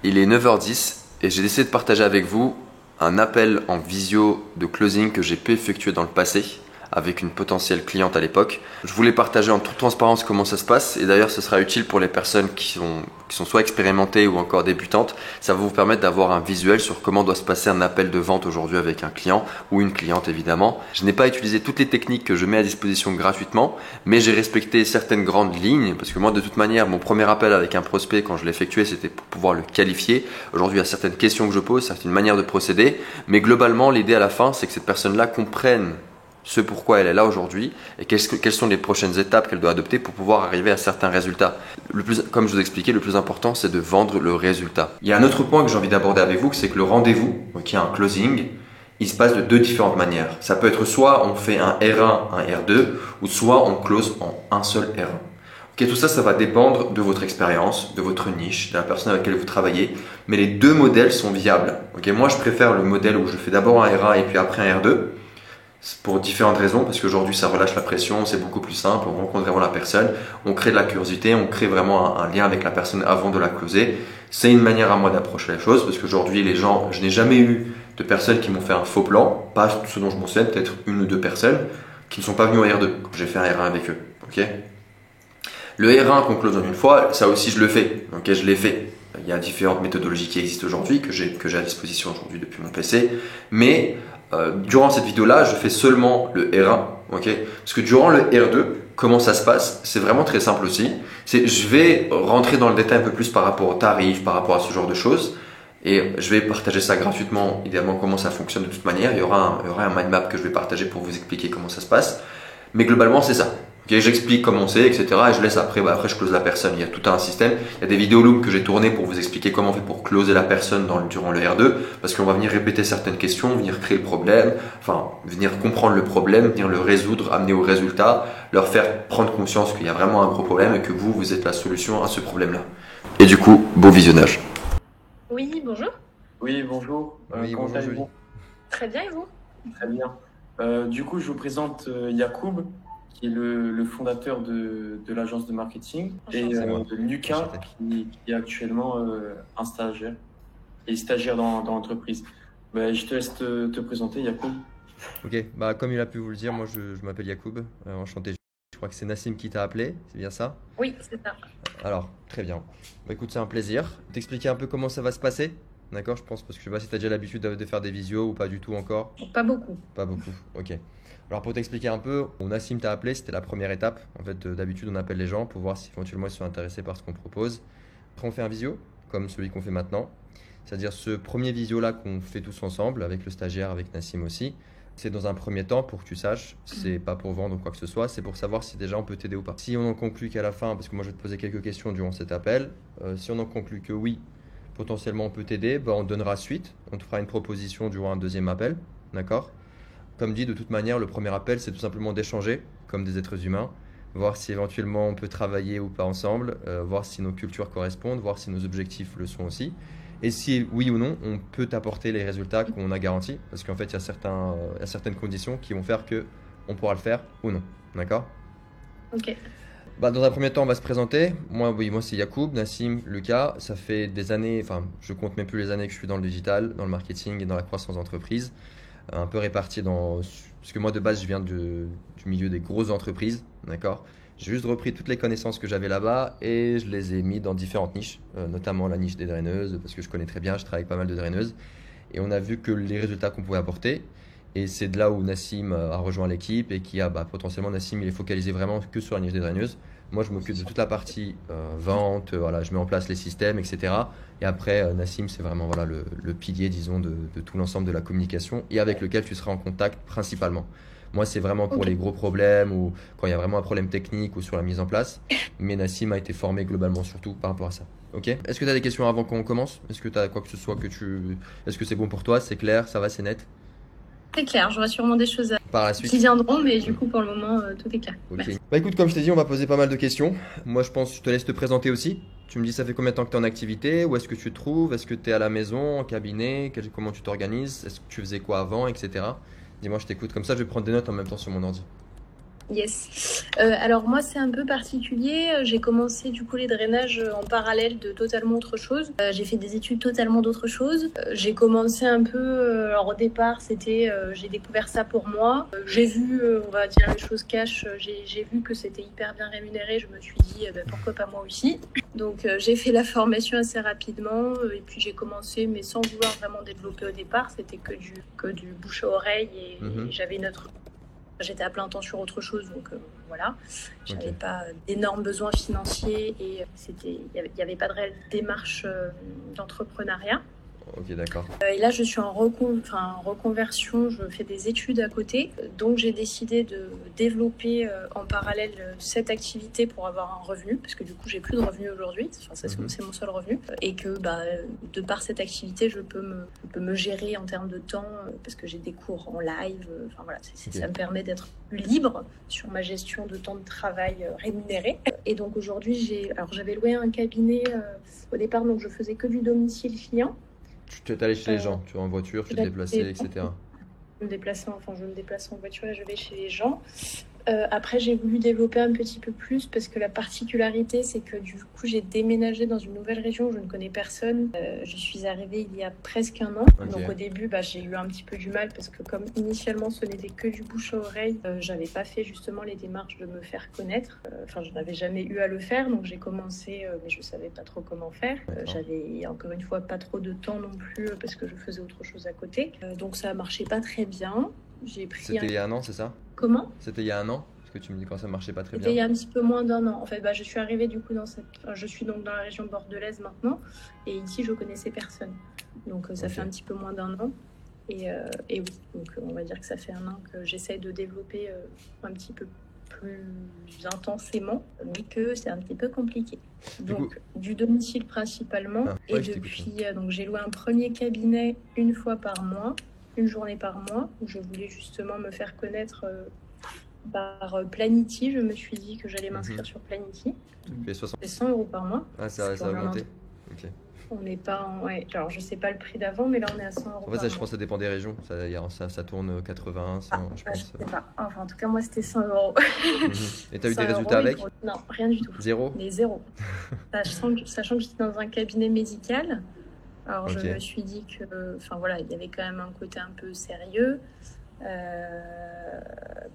Il est 9h10 et j'ai décidé de partager avec vous un appel en visio de closing que j'ai pu effectuer dans le passé avec une potentielle cliente à l'époque. Je voulais partager en toute transparence comment ça se passe et d'ailleurs ce sera utile pour les personnes qui sont soit expérimentées ou encore débutantes. Ça va vous permettre d'avoir un visuel sur comment doit se passer un appel de vente aujourd'hui avec un client ou une cliente évidemment. Je n'ai pas utilisé toutes les techniques que je mets à disposition gratuitement, mais j'ai respecté certaines grandes lignes parce que moi de toute manière mon premier appel avec un prospect quand je l'ai effectué c'était pour pouvoir le qualifier. Aujourd'hui il y a certaines questions que je pose, certaines manières de procéder, mais globalement l'idée à la fin c'est que cette personne-là comprenne ce pourquoi elle est là aujourd'hui et quelles sont les prochaines étapes qu'elle doit adopter pour pouvoir arriver à certains résultats. Comme je vous ai expliqué, le plus important c'est de vendre le résultat. Il y a un autre point que j'ai envie d'aborder avec vous, c'est que le rendez-vous, qui est un closing, il se passe de deux différentes manières. Ça peut être soit on fait un R1, un R2, ou soit on close en un seul R1. Tout ça, ça va dépendre de votre expérience, de votre niche, de la personne avec laquelle vous travaillez, mais les deux modèles sont viables. Moi, je préfère le modèle où je fais d'abord un R1 et puis après un R2. Pour différentes raisons, parce qu'aujourd'hui ça relâche la pression, c'est beaucoup plus simple, on rencontre vraiment la personne, on crée de la curiosité, on crée vraiment un lien avec la personne avant de la closer. C'est une manière à moi d'approcher la chose, parce qu'aujourd'hui les gens, je n'ai jamais eu de personnes qui m'ont fait un faux plan, pas ce dont je mentionne, peut-être une ou deux personnes qui ne sont pas venues au R2 quand j'ai fait un R1 avec eux. Le R1 qu'on close en une fois, ça aussi je le fais, je l'ai fait. Il y a différentes méthodologies qui existent aujourd'hui, que j'ai à disposition aujourd'hui depuis mon PC, mais durant cette vidéo-là, je fais seulement le R1, parce que durant le R2, comment ça se passe? C'est vraiment très simple aussi. Je vais rentrer dans le détail un peu plus par rapport aux tarifs, par rapport à ce genre de choses, et je vais partager ça gratuitement, idéalement comment ça fonctionne de toute manière. Il y aura un mind map que je vais partager pour vous expliquer comment ça se passe, mais globalement c'est ça. J'explique comment c'est, etc. Et je laisse après je close la personne. Il y a tout un système. Il y a des vidéos loop que j'ai tournées pour vous expliquer comment on fait pour closer la personne durant le R2. Parce qu'on va venir répéter certaines questions, venir créer le problème, venir comprendre le problème, venir le résoudre, amener au résultat, leur faire prendre conscience qu'il y a vraiment un gros problème et que vous êtes la solution à ce problème-là. Et du coup, beau visionnage. Oui, bonjour. Oui, bonjour. Comment allez-vous? Très bien, et vous? Très bien. Du coup, je vous présente Yacoub, qui est le fondateur de l'agence de marketing, et Lucas, qui est actuellement un stagiaire, et stagiaire dans l'entreprise. Je te laisse te présenter, Yacoub. Ok, comme il a pu vous le dire, moi je m'appelle Yacoub, enchanté. Je crois que c'est Nassim qui t'a appelé, c'est bien ça? Oui, c'est ça. Alors, très bien. Écoute, c'est un plaisir. T'expliquer un peu comment ça va se passer? D'accord, je pense, parce que je sais pas si tu as déjà l'habitude de faire des visios ou pas du tout encore. Pas beaucoup. Pas beaucoup, ok. Alors pour t'expliquer un peu, Nassim t'a appelé, c'était la première étape. En fait, d'habitude, on appelle les gens pour voir si éventuellement ils sont intéressés par ce qu'on propose. Après, on fait un visio, comme celui qu'on fait maintenant. C'est-à-dire ce premier visio-là qu'on fait tous ensemble, avec le stagiaire, avec Nassim aussi. C'est dans un premier temps pour que tu saches, c'est pas pour vendre ou quoi que ce soit, c'est pour savoir si déjà on peut t'aider ou pas. Si on en conclut qu'à la fin, parce que moi je vais te poser quelques questions durant cet appel, si on en conclut que oui, potentiellement on peut t'aider, on te donnera suite, on te fera une proposition durant un deuxième appel, d'accord? Comme dit, de toute manière, le premier appel, c'est tout simplement d'échanger comme des êtres humains, voir si éventuellement on peut travailler ou pas ensemble, voir si nos cultures correspondent, voir si nos objectifs le sont aussi. Et si oui ou non, on peut t'apporter les résultats qu'on a garantis, parce qu'en fait, il y a certaines conditions qui vont faire qu'on pourra le faire ou non. D'accord? Ok. Dans un premier temps, on va se présenter. Moi c'est Yacoub, Nassim, Lucas. Ça fait des années, je compte même plus les années que je suis dans le digital, dans le marketing et dans la croissance d'entreprise. Un peu réparti parce que moi de base je viens du milieu des grosses entreprises, d'accord. J'ai juste repris toutes les connaissances que j'avais là-bas et je les ai mis dans différentes niches, notamment la niche des draineuses, parce que je connais très bien, je travaille avec pas mal de draineuses et on a vu que les résultats qu'on pouvait apporter, et c'est de là où Nassim a rejoint l'équipe et qui a potentiellement, Nassim il est focalisé vraiment que sur la niche des draineuses. Moi je m'occupe de toute la partie vente, je mets en place les systèmes, etc. Et après, Nassim, c'est vraiment le pilier, disons, de tout l'ensemble de la communication et avec lequel tu seras en contact principalement. Moi, c'est vraiment pour les gros problèmes ou quand il y a vraiment un problème technique ou sur la mise en place. Mais Nassim a été formé globalement surtout par rapport à ça. Ok? Est-ce que tu as des questions avant qu'on commence? Est-ce que tu as quoi que ce soit Est-ce que c'est bon pour toi? C'est clair? Ça va? C'est net? C'est clair, j'aurai sûrement des choses par la suite qui viendront, mais du coup, pour le moment, tout est clair. Ok. Écoute, comme je t'ai dit, on va poser pas mal de questions. Moi, je te laisse te présenter aussi. Tu me dis, ça fait combien de temps que tu es en activité? Où est-ce que tu te trouves? Est-ce que tu es à la maison, en cabinet? Comment tu t'organises? Est-ce que tu faisais quoi avant, etc. Dis-moi, je t'écoute. Comme ça, je vais prendre des notes en même temps sur mon ordi. Yes. Alors moi c'est un peu particulier. J'ai commencé du coup les drainages en parallèle de totalement autre chose. J'ai fait des études totalement d'autre chose. J'ai commencé un peu. Alors au départ c'était j'ai découvert ça pour moi. J'ai vu on va dire les choses cash. J'ai vu que c'était hyper bien rémunéré. Je me suis dit pourquoi pas moi aussi. Donc j'ai fait la formation assez rapidement et puis j'ai commencé mais sans vouloir vraiment développer au départ. C'était que du bouche à oreille et j'avais une autre. J'étais à plein temps sur autre chose, donc voilà. J'avais pas d'énormes besoins financiers et il y avait pas de réelle démarche d'entrepreneuriat. Ok, d'accord. Et là, je suis en reconversion, je fais des études à côté. Donc, j'ai décidé de développer en parallèle cette activité pour avoir un revenu, parce que du coup, j'ai plus de revenus aujourd'hui. Enfin, c'est mon seul revenu. Et que de par cette activité, je peux me gérer en termes de temps, parce que j'ai des cours en live. Enfin, voilà, ça me permet d'être plus libre sur ma gestion de temps de travail rémunéré. Et donc, aujourd'hui, j'avais loué un cabinet au départ, donc je faisais que du domicile client. Tu es allé chez les gens, tu es en voiture, tu te déplaçais, etc. Je me déplace en voiture et je vais chez les gens. Après, j'ai voulu développer un petit peu plus parce que la particularité, c'est que du coup, j'ai déménagé dans une nouvelle région où je ne connais personne. Je suis arrivée il y a presque un an. Okay. Donc au début, j'ai eu un petit peu du mal parce que comme initialement, ce n'était que du bouche à oreille, j'avais pas fait justement les démarches de me faire connaître. Je n'avais jamais eu à le faire, donc j'ai commencé, mais je savais pas trop comment faire. J'avais encore une fois pas trop de temps non plus parce que je faisais autre chose à côté. Donc ça marchait pas très bien. C'était il y a un an, c'est ça? Comment? C'était il y a un an? Parce que tu me dis quand ça marchait pas très bien. C'était il y a un petit peu moins d'un an. En fait, je suis arrivée du coup je suis donc dans la région bordelaise maintenant, et ici je connaissais personne. Donc ça fait un petit peu moins d'un an. Et oui, donc on va dire que ça fait un an que j'essaie de développer un petit peu plus intensément, mais que c'est un petit peu compliqué. Donc du domicile principalement, et depuis donc j'ai loué un premier cabinet une fois par mois. Une journée par mois où je voulais justement me faire connaître par Planity. Je me suis dit que j'allais m'inscrire sur Planity. C'est 100 € par mois. Ah, ça a augmenté. Ok. On n'est pas en... alors je sais pas le prix d'avant, mais là on est à 100 € en fait, par je pense que ça dépend des régions. Ça tourne 80, 100, je pense. Je sais pas. Enfin, en tout cas, moi c'était 100 €. Et tu as eu des résultats avec? Non, rien du tout. Zéro? Mais zéro. Sachant que j'étais dans un cabinet médical. Alors je me suis dit que, il y avait quand même un côté un peu sérieux.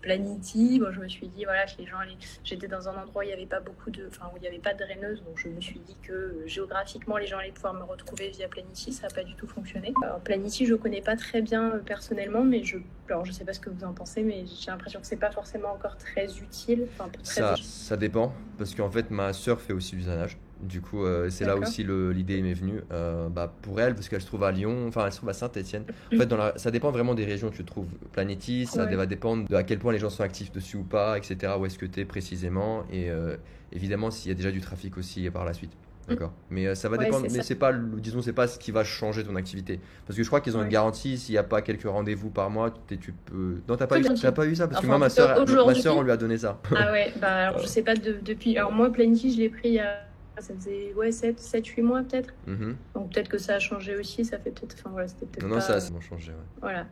Planity, je me suis dit les gens, j'étais dans un endroit où il n'y avait pas où il n'y avait pas de draineuses, donc je me suis dit que géographiquement les gens allaient pouvoir me retrouver via Planity. Ça n'a pas du tout fonctionné. Alors Planity, je connais pas très bien personnellement, mais je sais pas ce que vous en pensez, mais j'ai l'impression que c'est pas forcément encore très utile. Ça dépend, parce qu'en fait ma sœur fait aussi du drainage. Du coup, c'est là aussi l'idée m'est venue pour elle, parce qu'elle se trouve à Lyon, elle se trouve à Saint-Étienne. En fait, ça dépend vraiment des régions où tu te trouves. Planety, ça va dépendre de à quel point les gens sont actifs dessus ou pas, etc. Où est-ce que tu es précisément, et évidemment s'il y a déjà du trafic aussi par la suite. D'accord. Mais ça va dépendre, mais c'est pas ce qui va changer ton activité. Parce que je crois qu'ils ont une garantie, s'il n'y a pas quelques rendez-vous par mois, tu peux. Non, t'as pas eu ça? Parce que moi, ma soeur, on lui a donné ça. Ah ouais, alors je sais pas depuis. Alors moi, Planety, je l'ai pris il y a. Ça faisait 7-8 mois peut-être. Donc peut-être que ça a changé aussi. Ça fait peut-être. C'était peut-être. Non, ça a changé. Ouais. Voilà.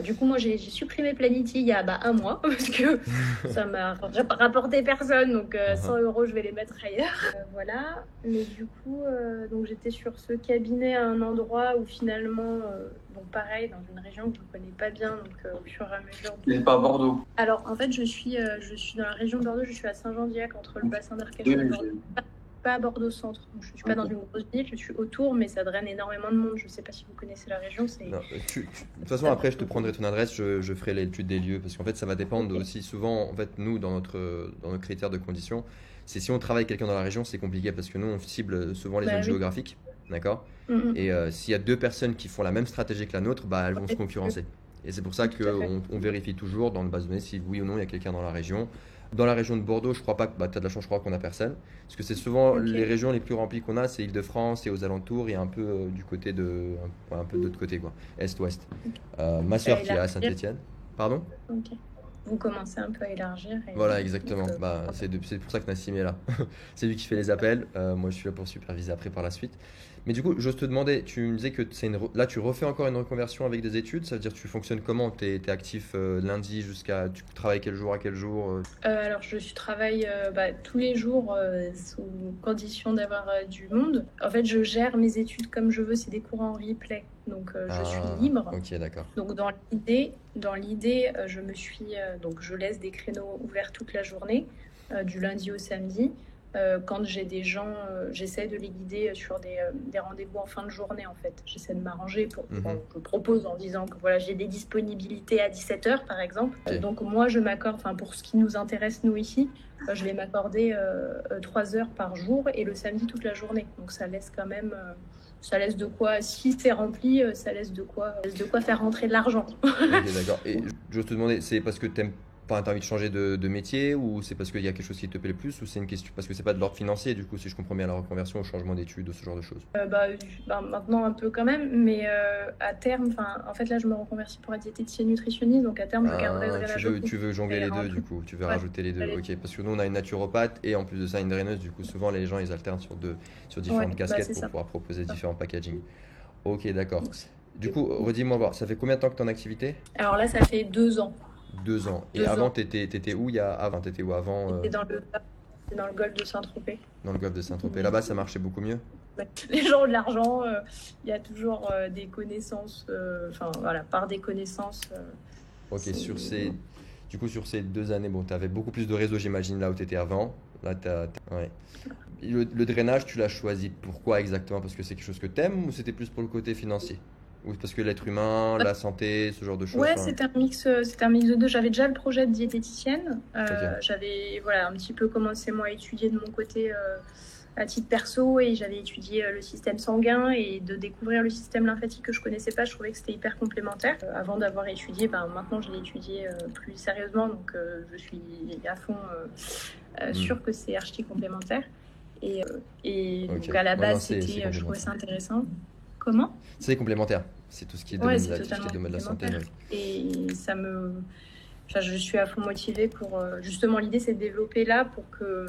Du coup, moi, j'ai supprimé Planity il y a un mois parce que ça m'a rapporté personne. Donc 100 €, je vais les mettre ailleurs. Voilà. Mais du coup, donc j'étais sur ce cabinet à un endroit où finalement, pareil, dans une région que je ne connais pas bien. Donc au fur et à mesure. Mais pas à Bordeaux. Alors en fait, je suis dans la région de Bordeaux. Je suis à Saint-Jean-d'Iac, entre le bassin d'Arcachon et Bordeaux. Pas à Bordeaux centre, donc je suis pas dans une grosse ville, je suis autour, mais ça draine énormément de monde. Je sais pas si vous connaissez la région. De toute façon, après je te prendrai ton adresse, je ferai l'étude des lieux, parce qu'en fait ça va dépendre aussi souvent. En fait, nous dans nos critères de conditions, c'est si on travaille avec quelqu'un dans la région, c'est compliqué parce que nous on cible souvent les zones géographiques, d'accord. Et s'il y a deux personnes qui font la même stratégie que la nôtre, elles vont se concurrencer. Et c'est pour ça qu'on vérifie toujours dans le base de données si oui ou non il y a quelqu'un dans la région. Dans la région de Bordeaux, je crois pas que tu as de la chance, je crois qu'on a personne. Parce que c'est souvent les régions les plus remplies qu'on a, c'est Île-de-France et aux alentours, et un peu du côté un peu de l'autre côté, quoi. Est-ouest. Ma soeur qui est à Saint-Étienne. Pardon? vous commencez un peu à élargir. Et Voilà, exactement. donc, C'est pour ça que Nassim est là. C'est lui qui fait les appels. Moi, je suis là pour superviser après par la suite. Mais du coup, j'ose te demander, tu me disais que là, tu refais encore une reconversion avec des études. Ça veut dire que tu fonctionnes comment? Tu es actif lundi jusqu'à. Tu travailles quel jour à quel jour? alors, je travaille tous les jours sous condition d'avoir du monde. En fait, je gère mes études comme je veux. C'est des cours en replay, donc je suis libre. Ok, d'accord. Donc dans l'idée, je laisse des créneaux ouverts toute la journée, du lundi au samedi. Quand j'ai des gens, j'essaie de les guider sur des rendez-vous en fin de journée en fait. J'essaie de m'arranger je propose en disant que voilà, j'ai des disponibilités à 17h par exemple. Ok. Donc moi je m'accorde, pour ce qui nous intéresse nous ici, je vais m'accorder 3 heures par jour et le samedi toute la journée. Donc ça laisse quand même... ça laisse de quoi, si c'est rempli, ça laisse de quoi faire rentrer de l'argent. Ok, d'accord. Et je te demandais, c'est parce que t'as envie de changer de métier ou c'est parce qu'il y a quelque chose qui te plaît plus ou c'est une question parce que c'est pas de l'ordre financier du coup si je comprends bien la reconversion au changement d'études ou ce genre de choses. Maintenant un peu quand même, mais à terme, en fait là je me reconvertis pour être diététicienne nutritionniste, donc à terme je garderai le drainage. Tu veux jongler les deux du coup, tu veux rajouter les deux. Ok, parce que nous on a une naturopathe et en plus de ça une draineuse, du coup souvent les gens ils alternent sur différentes casquettes pour pouvoir proposer différents packaging. Ok, d'accord. Du coup, redis-moi voir, ça fait combien de temps que tu es en activité? Alors là ça fait 2 ans. 2 ans. Et avant, t'étais où avant? T'étais où avant? J'étais dans le golfe de Saint-Tropez. Dans le golfe de Saint-Tropez. Là-bas, ça marchait beaucoup mieux? Les gens ont de l'argent, il y a toujours des connaissances, par des connaissances. Ok, sur ces 2 années, bon, t'avais beaucoup plus de réseau, j'imagine, là où t'étais avant. Là, ouais. Le drainage, tu l'as choisi pourquoi exactement? Parce que c'est quelque chose que t'aimes ou c'était plus pour le côté financier? Ou parce que l'être humain, la santé, ce genre de choses? Ouais, c'était un mix de deux. J'avais déjà le projet de diététicienne. Ok. J'avais un petit peu commencé moi à étudier de mon côté à titre perso et j'avais étudié le système sanguin et de découvrir le système lymphatique que je connaissais pas, je trouvais que c'était hyper complémentaire. Avant d'avoir étudié, maintenant je l'ai étudié plus sérieusement, donc je suis à fond sûre que c'est archi complémentaire. Et donc à la base, je trouvais ça intéressant. Comment? C'est complémentaire. C'est tout ce qui est domaine de la santé. Ouais. Et je suis à fond motivée pour... justement, l'idée, c'est de développer là pour que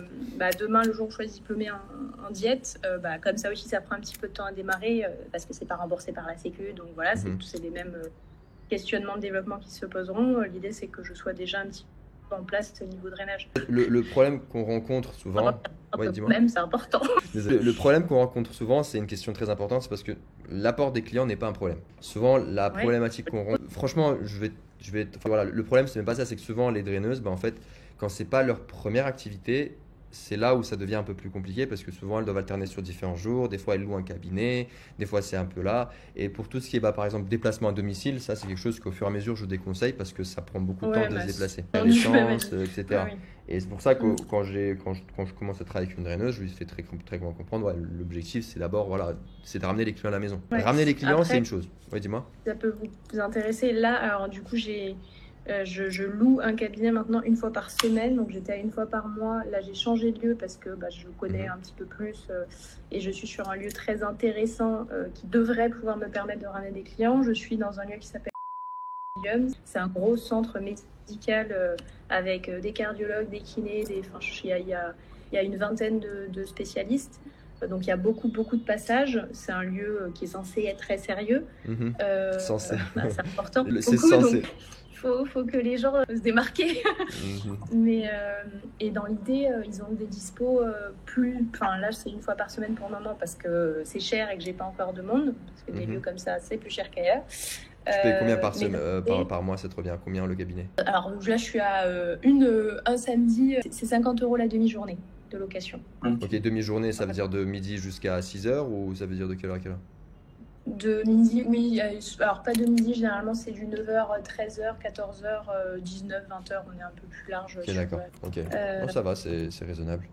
demain, le jour où je sois diplômée en diète, comme ça aussi, ça prend un petit peu de temps à démarrer parce que c'est pas remboursé par la Sécu. Donc voilà, c'est les mêmes questionnements de développement qui se poseront. L'idée, c'est que je sois déjà un petit peu en place au niveau drainage. Le problème qu'on rencontre souvent... Ouais, dis-moi. Même, c'est important. Le problème qu'on rencontre souvent, c'est une question très importante, c'est parce que l'apport des clients n'est pas un problème. Souvent, la problématique qu'on rencontre... Franchement, le problème, c'est même pas ça, c'est que souvent, les draineuses, en fait, quand c'est pas leur première activité, c'est là où ça devient un peu plus compliqué parce que souvent elles doivent alterner sur différents jours, des fois elles louent un cabinet, des fois c'est un peu là. Et pour tout ce qui est par exemple déplacement à domicile, ça c'est quelque chose qu'au fur et à mesure je déconseille parce que ça prend beaucoup de temps de se déplacer, l'essence, etc. Oui. Et c'est pour ça que quand je commence à travailler avec une draineuse, je lui fais très clairement comprendre, l'objectif c'est d'abord c'est de ramener les clients à la maison. Ouais. Ramener les clients, c'est une chose. Oui, dis-moi. Ça peut vous intéresser. Là, alors du coup je loue un cabinet maintenant 1 fois par semaine, donc j'étais à 1 fois par mois. Là, j'ai changé de lieu parce que je connais un petit peu plus et je suis sur un lieu très intéressant qui devrait pouvoir me permettre de ramener des clients. Je suis dans un lieu qui s'appelle c'est un gros centre médical avec des cardiologues, des kinés, il y a une vingtaine de spécialistes. Donc il y a beaucoup de passages. C'est un lieu qui est censé être très sérieux. Censé. C'est important. C'est censé. Faut que les gens se démarquent. Mais et dans l'idée, ils ont des dispos là c'est 1 fois par semaine pour le moment parce que c'est cher et que j'ai pas encore de monde parce que des lieux comme ça c'est plus cher qu'ailleurs. Tu payes combien par mois? Ça te revient à combien le cabinet? Alors là je suis à un samedi, c'est 50 € la demi-journée de location. Ok, demi-journée, ça veut dire de midi jusqu'à 6h ou ça veut dire de quelle heure à quelle heure? De midi, oui. Alors, pas de midi, généralement, c'est du 9h, 13h, 14h, 19h, 20h. On est un peu plus large. Ok, d'accord. Ok. Bon, ça va, c'est raisonnable.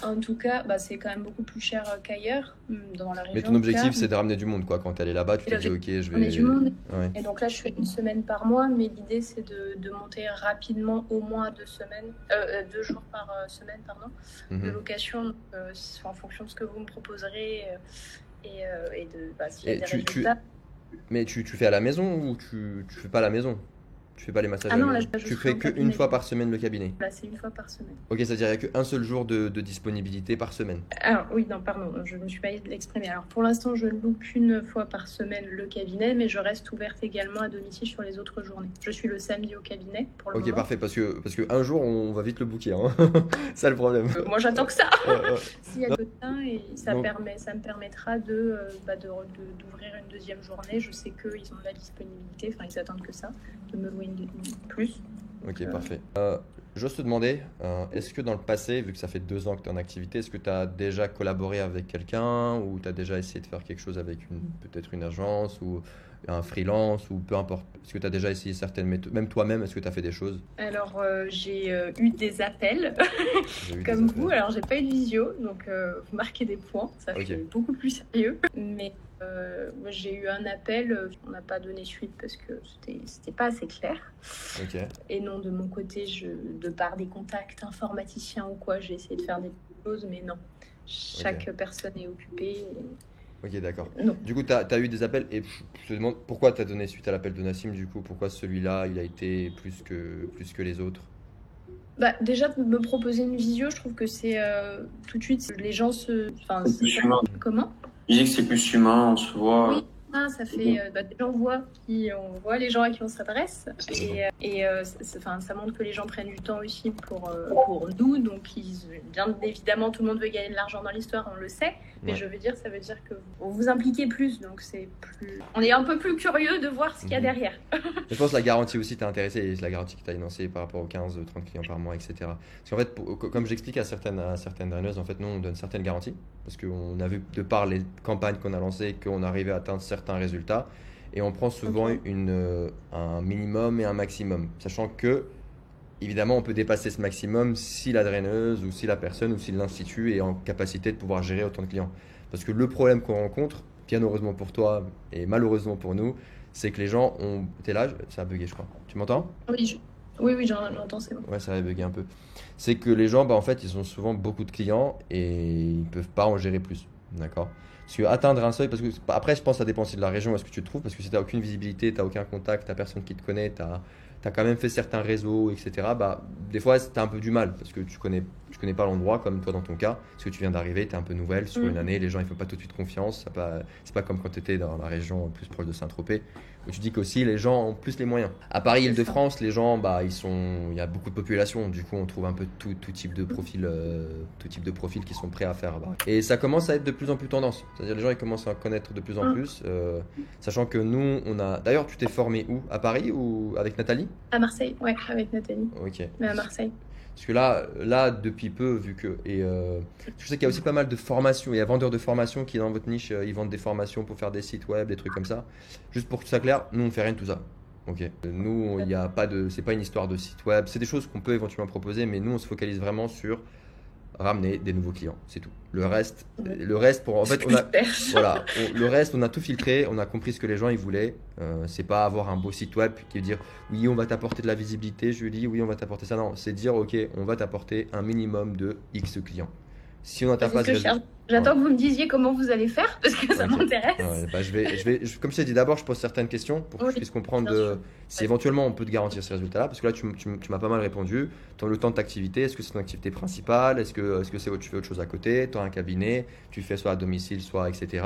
En tout cas, c'est quand même beaucoup plus cher qu'ailleurs, dans la région. Mais ton objectif, c'est de ramener du monde, quoi. Quand tu es allé là-bas, tu t'es dit, ok, je vais... Ramener du monde. Ouais. Et donc là, je fais 1 semaine par mois, mais l'idée, c'est de monter rapidement au moins 2 jours par semaine, de location, en fonction de ce que vous me proposerez. Et s'il y a des résultats. Mais tu fais à la maison ou tu fais pas à la maison? Tu fais pas les massages Ah à la non, là, maison. je Tu suis fais en qu'une cabinet. fois par semaine le cabinet. Là, c'est une fois par semaine. Ok, c'est-à-dire qu'il n'y a qu'un seul jour de disponibilité par semaine. Alors, oui, non, pardon, je ne me suis pas exprimée. Alors, pour l'instant, je ne loue qu'une fois par semaine le cabinet, mais je reste ouverte également à domicile sur les autres journées. Je suis le samedi au cabinet pour le Ok, moment. parfait, parce que un jour, on va vite le booker. Hein. C'est ça le problème. Moi, j'attends que ça. Ouais. S'il y a Non. que ça, et ça Non. me permettra d'ouvrir une deuxième journée. Je sais qu'ils ont de la disponibilité, enfin, ils attendent que ça, de me louer une plus. Ok, parfait. J'ose te demander, est-ce que dans le passé, vu que ça fait 2 ans que tu es en activité, est-ce que tu as déjà collaboré avec quelqu'un ou tu as déjà essayé de faire quelque chose avec peut-être une agence ou un freelance ou peu importe? Est-ce que tu as déjà essayé certaines méthodes? Même toi-même, est-ce que tu as fait des choses? Alors, j'ai eu des appels J'ai eu des comme appels. vous. Alors, j'ai pas eu de visio, donc vous marquez des points. Ça Ok. fait beaucoup plus sérieux. Mais moi, j'ai eu un appel. On n'a pas donné suite parce que c'était pas assez clair. Ok. Et non, de mon côté, de par des contacts informaticiens ou quoi, j'ai essayé de faire des choses, mais non. Chaque personne est occupée. Ok, d'accord. Non. Du coup, tu as eu des appels et je te demande pourquoi tu as donné suite à l'appel de Nassim, du coup, pourquoi celui-là, il a été plus que les autres? Bah, déjà, de me proposer une visio, je trouve que c'est tout de suite, les gens se. Enfin, C'est plus humain. Comment? Je dis que c'est plus humain, on se voit. Oui, ça fait. Déjà, on voit les gens à qui on s'adresse. Et ça montre que les gens prennent du temps aussi pour nous. Donc, bien évidemment, tout le monde veut gagner de l'argent dans l'histoire, on le sait. Mais Ouais. ça veut dire que vous vous impliquez plus. Donc, on est un peu plus curieux de voir ce qu'il y a derrière. Mais je pense que la garantie aussi t'a intéressé, et c'est la garantie que tu as énoncée par rapport aux 15-30 clients par mois, etc. Parce qu'en fait, comme j'explique à certaines draineuses, en fait, nous, on donne certaines garanties. Parce qu'on a vu, de par les campagnes qu'on a lancées, qu'on arrivait à atteindre certains résultats. Et on prend souvent Ok. un minimum et un maximum. Sachant que, évidemment, on peut dépasser ce maximum si la draineuse ou si la personne ou si l'institut est en capacité de pouvoir gérer autant de clients. Parce que le problème qu'on rencontre, bien heureusement pour toi et malheureusement pour nous, c'est que les gens ont... T'es là? Ça a bugué, je crois. Tu m'entends? Oui, j'entends, c'est bon. Ouais, ça a bugué un peu. C'est que les gens, en fait, ils ont souvent beaucoup de clients et ils peuvent pas en gérer plus. D'accord? Parce que atteindre un seuil, parce que après, je pense que ça dépend aussi de la région où est-ce que tu te trouves, parce que si tu n'as aucune visibilité, tu n'as aucun contact, tu n'as personne qui te connaît, tu as quand même fait certains réseaux, etc. Bah, des fois, tu as un peu du mal, parce que tu connais pas l'endroit, comme toi dans ton cas, parce que tu viens d'arriver, tu es un peu nouvelle sur une année, les gens ils font pas tout de suite confiance. C'est pas comme quand tu étais dans la région plus proche de Saint-Tropez, où tu dis qu'aussi les gens ont plus les moyens. À Paris, Île-de-France, les gens, il y a beaucoup de population, du coup, on trouve un peu tout type de profils qui sont prêts à faire. Et ça commence à être de plus en plus tendance. C'est-à-dire les gens ils commencent à connaître de plus en plus, sachant que nous, on a. D'ailleurs, tu t'es formé où? À Paris ou avec Nathalie? À Marseille, ouais, avec Nathalie. Ok. Mais à Marseille. Parce que là, depuis peu, vu que. Je sais qu'il y a aussi pas mal de formations. Il y a vendeurs de formations qui, dans votre niche, ils vendent des formations pour faire des sites web, des trucs comme ça. Juste pour que ça soit clair, nous, on fait rien de tout ça. Ok. Nous, il y a pas de. C'est pas une histoire de site web. C'est des choses qu'on peut éventuellement proposer, mais nous, on se focalise vraiment sur ramener des nouveaux clients. C'est tout. Le reste, en fait, voilà, le reste, on a tout filtré, on a compris ce que les gens ils voulaient. C'est pas avoir un beau site web qui veut dire oui, on va t'apporter de la visibilité, je lui dis oui, on va t'apporter ça. Non, c'est dire ok, on va t'apporter un minimum de X clients. Si on n'atteint pas ce résultat. J'attends que vous me disiez comment vous allez faire parce que ça m'intéresse. Comme je t'ai dit, d'abord, je pose certaines questions pour que je puisse comprendre si éventuellement on peut te garantir ces résultats-là. Parce que là, tu m'as pas mal répondu. Le temps de ta activité, est-ce que c'est ton activité principale? Est-ce que tu fais autre chose à côté? Tu as un cabinet? Tu fais soit à domicile, soit etc.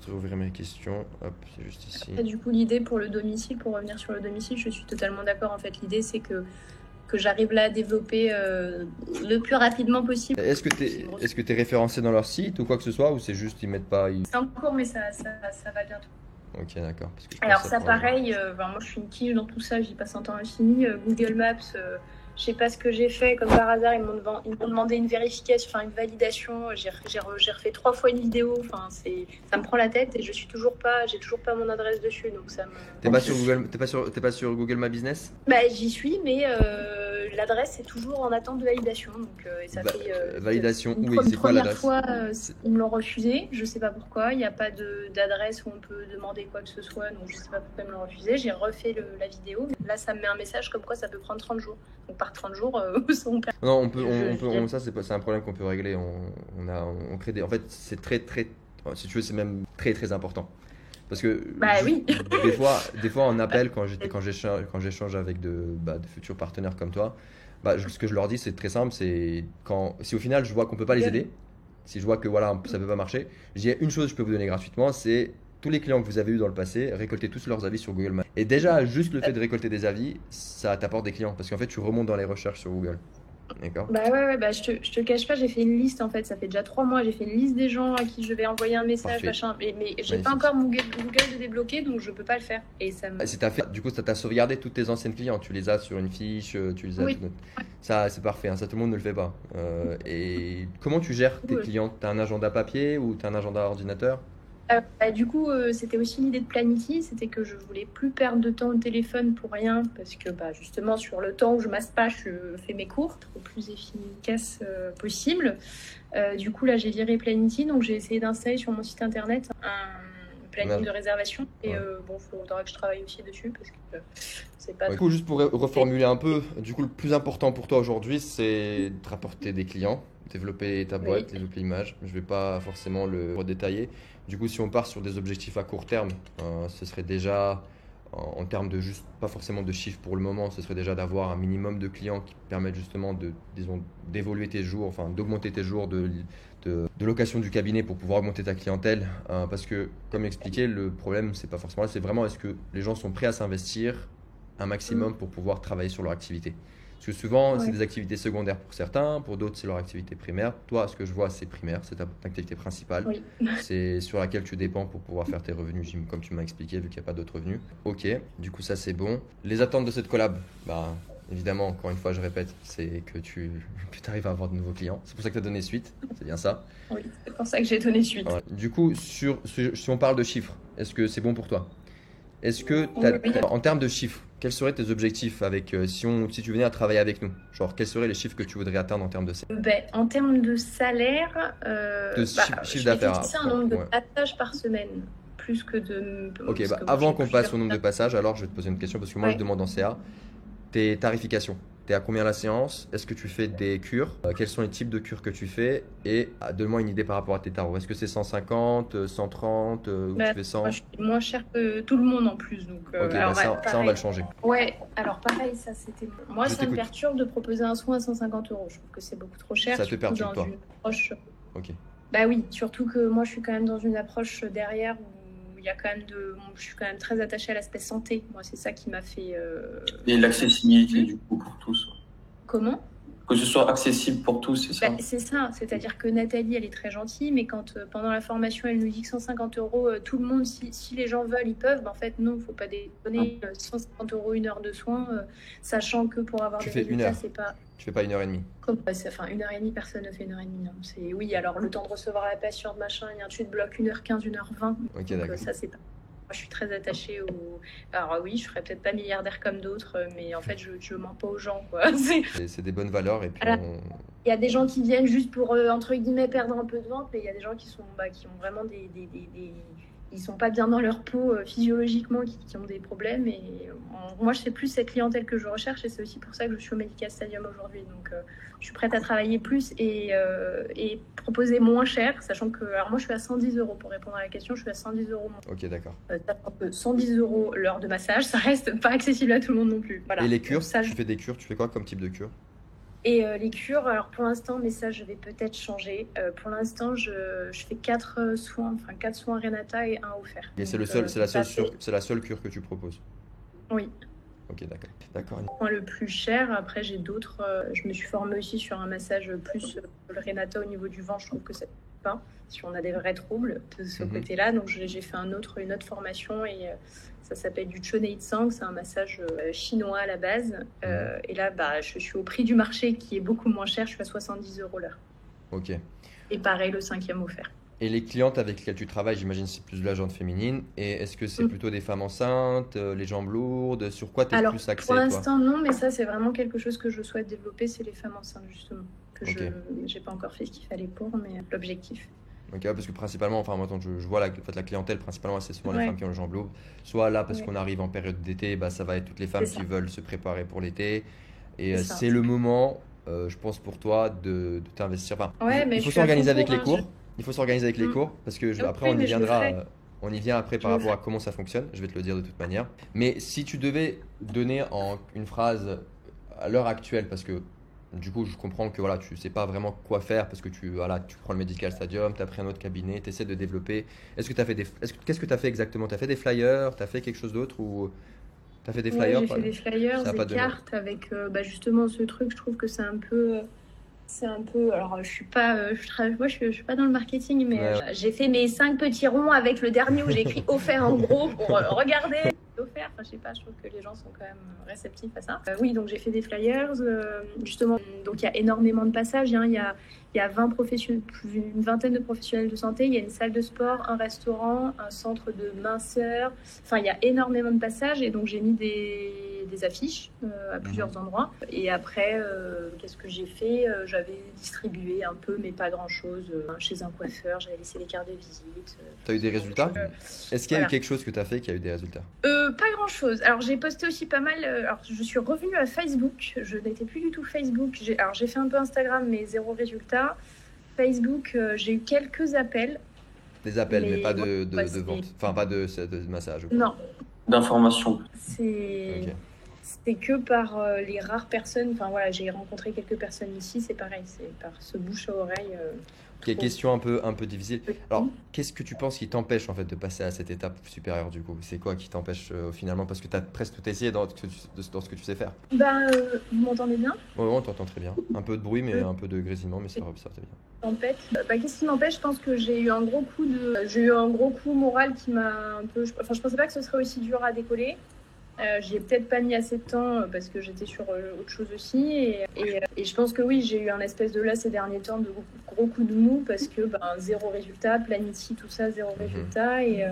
Je vais ouvrir mes questions. Hop, c'est juste ici. Du coup, l'idée pour le domicile, pour revenir sur le domicile, je suis totalement d'accord. En fait, l'idée, c'est que j'arrive là à développer le plus rapidement possible. Est-ce que tu es référencé dans leur site ou quoi que ce soit, ou c'est juste ils mettent pas C'est en cours, mais ça va bientôt. Ok, d'accord. Alors ça pareil, moi je suis une quiche dans tout ça, j'y passe un temps infini. Google Maps, je sais pas ce que j'ai fait, comme par hasard ils m'ont demandé une vérification, enfin une validation. J'ai refait 3 fois une vidéo, enfin ça me prend la tête et j'ai toujours pas mon adresse dessus, donc ça me. T'es pas sur Google My Business? Bah j'y suis, mais l'adresse est toujours en attente de validation, donc et ça fait. Validation où et c'est quoi l'adresse? Première fois, ils me l'ont refusé, je sais pas pourquoi. Il n'y a pas d'adresse où on peut demander quoi que ce soit, donc je sais pas pourquoi ils me l'ont refusé. J'ai refait la vidéo. Là, ça me met un message comme quoi ça peut prendre 30 jours. Donc par 30 jours, Non, ça c'est un problème qu'on peut régler. On crée des. En fait, c'est très très. Si tu veux, c'est même très très important. Parce que Bah oui. des fois en appel, quand j'échange avec de futurs partenaires comme toi, ce que je leur dis, c'est très simple, c'est si au final je vois qu'on peut pas les aider, si je vois que voilà, ça peut pas marcher, je dis une chose que je peux vous donner gratuitement, c'est tous les clients que vous avez eu dans le passé, récoltez tous leurs avis sur Google Maps. Et déjà, juste le fait de récolter des avis, ça t'apporte des clients parce qu'en fait, tu remontes dans les recherches sur Google. D'accord? Bah ouais, bah je te cache pas, j'ai fait une liste en fait, ça fait déjà 3 mois, j'ai fait une liste des gens à qui je vais envoyer un message, Parfait. machin, mais j'ai Magnifique. pas encore mon Google de débloquer, donc je peux pas le faire. Et ça me... Si t'as fait, du coup, ça t'a sauvegardé toutes tes anciennes clients, tu les as sur une fiche, tu les as. Oui. Ça, c'est parfait, hein, ça tout le monde ne le fait pas. Et comment tu gères tes Ouais. clients? T'as un agenda papier ou t'as un agenda ordinateur? Du coup, c'était aussi l'idée de Planity, c'était que je voulais plus perdre de temps au téléphone pour rien, parce que justement, sur le temps où je masse pas, je fais mes cours au plus efficace possible. Du coup, là, j'ai viré Planity, donc j'ai essayé d'installer sur mon site internet un planning de réservation. Et Ouais. bon, il faudra que je travaille aussi dessus, parce que c'est pas... Du coup, juste pour reformuler un peu, du coup, le plus important pour toi aujourd'hui, c'est de rapporter des clients, développer ta boîte, Oui. développer l'image. Je vais pas forcément le redétailler. Du coup, si on part sur des objectifs à court terme, ce serait déjà, en termes de juste, pas forcément de chiffres pour le moment, ce serait déjà d'avoir un minimum de clients qui permettent justement disons, d'évoluer tes jours, enfin d'augmenter tes jours de location du cabinet pour pouvoir augmenter ta clientèle. Parce que, comme expliqué, le problème, c'est pas forcément là, c'est vraiment est-ce que les gens sont prêts à s'investir un maximum pour pouvoir travailler sur leur activité. Parce que souvent, c'est Ouais. des activités secondaires pour certains, pour d'autres, c'est leur activité primaire. Toi, ce que je vois, c'est primaire, c'est ta activité principale. Oui. C'est sur laquelle tu dépends pour pouvoir faire tes revenus, comme tu m'as expliqué, vu qu'il n'y a pas d'autres revenus. Ok, du coup, ça c'est bon. Les attentes de cette collab, évidemment, encore une fois, je répète, c'est que tu arrives à avoir de nouveaux clients. C'est pour ça que tu as donné suite, c'est bien ça. Oui, c'est pour ça que j'ai donné suite. Voilà. Du coup, si on parle de chiffres, est-ce que c'est bon pour toi? Est-ce que, Oui. en termes de chiffres, quels seraient tes objectifs avec, si tu venais à travailler avec nous? Genre, quels seraient les chiffres que tu voudrais atteindre en termes de salaire? En termes de salaire, Chiffre je d'affaires. vais fixer un nombre de Ouais. passages par semaine, plus que de... Ok, parce que moi, avant j'ai qu'on passe au plusieurs nombre de passages, alors je vais te poser une question parce que moi Ouais. je demande en CA tes tarifications. T'es à combien la séance? Est-ce que tu fais des cures? Quels sont les types de cures que tu fais? Et donne-moi une idée par rapport à tes tarots. Est-ce que c'est 150, 130 ou tu fais 100? Moi, je suis moins chère que tout le monde en plus. Donc, Ok, alors, ça on pareil. va le changer. Ouais, alors pareil, ça c'était... Moi, Je ça me t'écoute. perturbe de proposer un soin à 150 euros. Je trouve que c'est beaucoup trop cher. Ça te surtout perturbe, dans toi? une approche... Ok. Bah oui, surtout que moi, je suis quand même dans une approche derrière où il y a quand même je suis quand même très attachée à l'aspect santé. Moi, c'est ça qui m'a fait... Et l'accessibilité, du coup, pour tous. Comment? Que ce soit accessible pour tous, c'est ça? C'est ça, c'est-à-dire que Nathalie, elle est très gentille, mais quand pendant la formation, elle nous dit que 150 euros, tout le monde, si les gens veulent, ils peuvent. En fait, non, il ne faut pas déconner. 150 euros, 1 heure de soins, sachant que pour avoir Tu des fais une résultats, heure. c'est pas... Tu fais pas 1h30. Enfin, 1 heure et demie, personne ne fait 1 heure et demie. Non. Oui, alors le temps de recevoir la patiente, machin, et tu te bloques 1 h 15, 1 h 20. Ok, Donc, d'accord. ça, c'est pas... Moi, je suis très attachée au... Alors oui, je serais peut-être pas milliardaire comme d'autres, mais en fait, je mens pas aux gens, quoi. C'est des bonnes valeurs et puis Voilà. Il y a des gens qui viennent juste pour, entre guillemets, perdre un peu de ventre, mais il y a des gens qui ont vraiment ils sont pas bien dans leur peau physiologiquement, qui ont des problèmes. Et moi, c'est plus cette clientèle que je recherche, et c'est aussi pour ça que je suis au Medica Stadium aujourd'hui. Donc, je suis prête à travailler plus et proposer moins cher, sachant que... Alors moi, je suis à 110 euros pour répondre à la question, je suis à 110 euros. Ok, d'accord. Sachant que 110 euros l'heure de massage, ça reste pas accessible à tout le monde non plus. Voilà. Et les cures, Donc, ça, tu fais des cures, tu fais quoi comme type de cure? Et les cures, alors pour l'instant, mais ça je vais peut-être changer. Pour l'instant, je fais 4 soins, enfin 4 soins Renata et 1 offert. Et c'est Donc, c'est la seule cure que tu proposes? Oui. Ok, d'accord. D'accord. Le point le plus cher. Après, j'ai d'autres. Je me suis formée aussi sur un massage plus le Renata au niveau du ventre. Je trouve que ça ne fait pas si on a des vrais troubles de ce côté-là. Donc, j'ai fait une autre formation et ça s'appelle du Chonei Tsang. C'est un massage chinois à la base. Et là, je suis au prix du marché qui est beaucoup moins cher. Je suis à 70 euros l'heure. Ok. Et pareil, le 5e offert. Et les clientes avec lesquelles tu travailles, j'imagine c'est plus de la gente féminine. Et est-ce que c'est plutôt des femmes enceintes, les jambes lourdes? Sur quoi tu es plus axée, pour toi? l'instant, non, mais ça, c'est vraiment quelque chose que je souhaite développer, c'est les femmes enceintes, justement. Que Ok. je n'ai pas encore fait ce qu'il fallait pour, mais l'objectif. Ok, parce que principalement, enfin, moi, quand je vois la clientèle, principalement, c'est souvent les Ouais. femmes qui ont les jambes lourdes. Soit là, parce Ouais. qu'on arrive en période d'été, ça va être toutes les femmes C'est qui ça. veulent se préparer pour l'été. Et C'est ça. c'est le moment, je pense, pour toi de t'investir. Enfin, Ouais, mais il je faut suis à s'organiser fond avec pour, les hein, cours. Il faut s'organiser avec les Mm. cours parce que Ok, après on y mais je le viendra. ferai. On y vient après par rapport à comment ça fonctionne, je vais te le dire de toute manière. Mais si tu devais donner en une phrase à l'heure actuelle, parce que du coup je comprends que voilà, tu sais pas vraiment quoi faire parce que tu prends le Medical Stadium, tu as pris un autre cabinet, tu essaies de développer. Qu'est-ce que tu as fait exactement? Tu as fait des flyers, tu as fait quelque chose d'autre ou tu as fait des flyers? J'ai fait des flyers, Ça a pas des donné. cartes avec justement ce truc. Je trouve que c'est un peu. Alors, je suis pas, moi, je suis pas dans le marketing, mais Ouais. j'ai fait mes 5 petits ronds avec le dernier où j'ai écrit offert en gros pour regarder. Offert, enfin, je sais pas, je trouve que les gens sont quand même réceptifs à ça. Oui, donc j'ai fait des flyers, justement. Donc il y a énormément de passages. Hein. Il y a 20 une vingtaine de professionnels de santé. Il y a une salle de sport, un restaurant, un centre de minceur. Enfin, il y a énormément de passages et donc j'ai mis des affiches à plusieurs endroits. Et après, qu'est-ce que j'ai fait? J'avais distribué un peu, mais pas grand-chose. Chez un coiffeur, j'avais laissé les cartes de visite. Tu as eu des résultats? Est-ce qu'il y a eu Voilà. quelque chose que tu as fait qui a eu des résultats? Pas grand-chose. Alors, j'ai posté aussi pas mal. Alors, je suis revenue à Facebook. Je n'étais plus du tout Facebook. Alors, j'ai fait un peu Instagram, mais zéro résultat. Facebook, j'ai eu quelques appels. Des appels, mais pas ouais, de vente. Enfin, pas de massage. ou quoi. Non, D'information. c'est Ok. c'est que par les rares personnes. Enfin, voilà, j'ai rencontré quelques personnes ici. C'est pareil, c'est par ce bouche à oreille. Ok, question un peu difficile. Alors, Mhm. qu'est-ce que tu penses qui t'empêche en fait de passer à cette étape supérieure du coup? C'est quoi qui t'empêche finalement? Parce que tu as presque tout essayé dans ce que tu sais faire. Vous m'entendez bien? Ouais, on t'entend très bien. Un peu de bruit, mais un peu de grésillement, mais ça c'est bien. Tempête. Qu'est-ce qui m'empêche? Je pense que j'ai eu un gros coup moral qui m'a un peu. Enfin, je pensais pas que ce serait aussi dur à décoller. J'y ai peut-être pas mis assez de temps parce que j'étais sur autre chose aussi. Et je pense que oui, j'ai eu un espèce de là ces derniers temps de gros coup de mou parce que zéro résultat, Planity, tout ça, zéro résultat. Et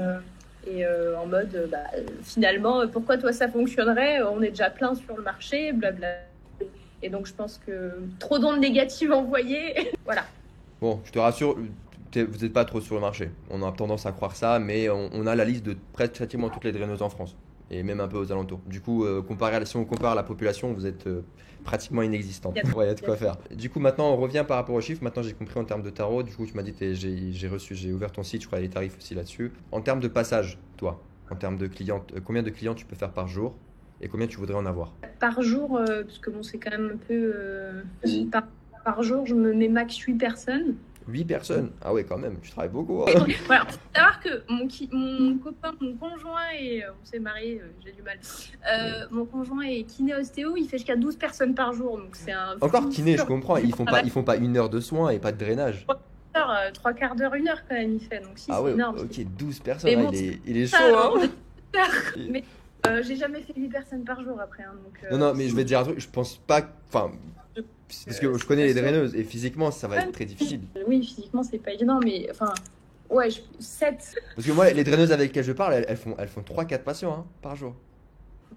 en mode, finalement, pourquoi toi ça fonctionnerait? On est déjà plein sur le marché, blabla. Et donc je pense que trop d'ondes négatives envoyées. Voilà. Bon, je te rassure, vous n'êtes pas trop sur le marché. On a tendance à croire ça, mais on a la liste de pratiquement toutes les draineuses en France. Et même un peu aux alentours. Du coup, si on compare la population, vous êtes pratiquement inexistant. Ouais, il y a de quoi faire. Du coup, maintenant, on revient par rapport aux chiffres. Maintenant, j'ai compris en termes de tarot. Du coup, tu m'as dit, j'ai ouvert ton site, je crois, il y a les tarifs aussi là-dessus. En termes de passage, toi, en termes de clients, combien de clients tu peux faire par jour et combien tu voudrais en avoir? Par jour, parce que bon, c'est quand même un peu. Vas-y. Par jour, je me mets max 8 personnes. 8 personnes? Ah ouais, quand même, tu travailles beaucoup. Hein. Voilà, faut savoir que mon copain, mon conjoint, et on s'est mariés, j'ai du mal. Mon conjoint est kiné-ostéo, il fait jusqu'à 12 personnes par jour. Donc c'est un. Encore kiné, je comprends. Ils font pas 1 heure de soins et pas de drainage. 3 quarts d'heure, 1 heure quand même, il fait. Donc si, Ah c'est ouais, énorme. ok, 12 personnes. Mais Ah, bon, il est chaud, ça, hein. Mais j'ai jamais fait 8 personnes par jour après. Hein, donc, Non, mais je vais te dire un truc, je pense pas. Enfin, parce que je connais les draineuses et physiquement, ça va être très difficile. Oui, physiquement, c'est pas évident, mais enfin. Ouais, 7. Parce que moi, les draineuses avec lesquelles je parle, elles font 3-4 patients hein, par jour.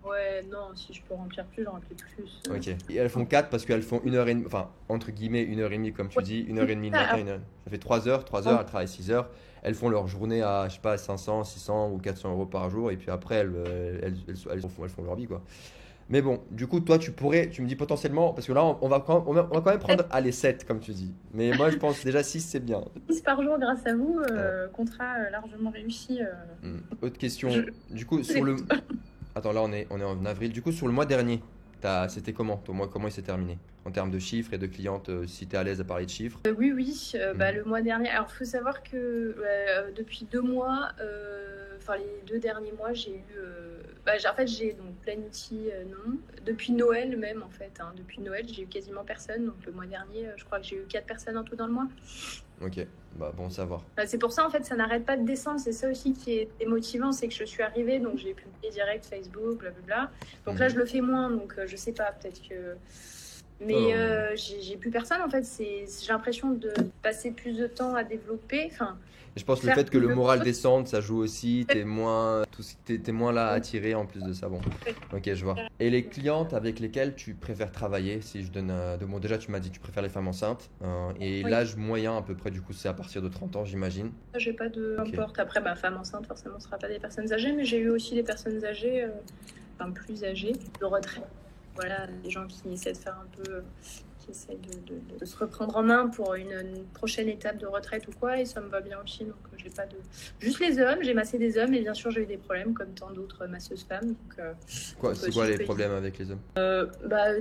Ouais, non, si je peux remplir plus, j'en remplis plus. Ok. Et elles font 4 parce qu'elles font 1h30, enfin, entre guillemets, 1h30 comme tu dis, 1h30 le matin, 1h. Ça fait 3 heures, elles travaillent 6 heures. Elles font leur journée à, je sais pas, 500, 600 ou 400 euros par jour et puis après, elles font leur vie, quoi. Mais bon, du coup, toi, tu me dis potentiellement, parce que là, on va quand même prendre à les 7, comme tu dis. Mais moi, je pense déjà 6, c'est bien. 6 par jour grâce à vous, contrat largement réussi. Autre question, du coup, sur le... Attends, là, on est en avril. Du coup, sur le mois dernier, c'était comment? Ton mois, comment il s'est terminé? En termes de chiffres et de clientes, si tu es à l'aise à parler de chiffres. Oui, le mois dernier. Alors, il faut savoir que depuis 2 mois, enfin les 2 derniers mois, j'ai eu. En fait, j'ai donc Planity, non. Depuis Noël même, en fait. Hein, depuis Noël, j'ai eu quasiment personne. Donc, le mois dernier, je crois que j'ai eu 4 personnes en tout dans le mois. Ok, bah bon, savoir. C'est pour ça, en fait, ça n'arrête pas de descendre. C'est ça aussi qui est démotivant, c'est que je suis arrivée, donc j'ai publié direct Facebook, blablabla. Donc là, je le fais moins, donc je sais pas, peut-être que. Mais j'ai plus personne, en fait. J'ai l'impression de passer plus de temps à développer. Enfin, et je pense que le fait que le moral descende, ça joue aussi. T'es moins là à attirer en plus de ça. Bon, ok, je vois. Et les clientes avec lesquelles tu préfères travailler, si je donne bon, déjà, tu m'as dit que tu préfères les femmes enceintes. Et Oui. l'âge moyen, à peu près, du coup, c'est à partir de 30 ans, j'imagine. j'ai pas de. Ok. Importe. Après, femme enceinte, forcément, ce sera pas des personnes âgées, mais j'ai eu aussi des personnes âgées, plus âgées, de retraite. Voilà, des gens qui essaient de faire un peu. Qui qui essaye de se reprendre en main pour une prochaine étape de retraite ou quoi, et ça me va bien aussi. Donc, j'ai pas de. Juste les hommes, j'ai massé des hommes, et bien sûr, j'ai eu des problèmes comme tant d'autres masseuses femmes. Donc, C'est quoi les problèmes avec les hommes?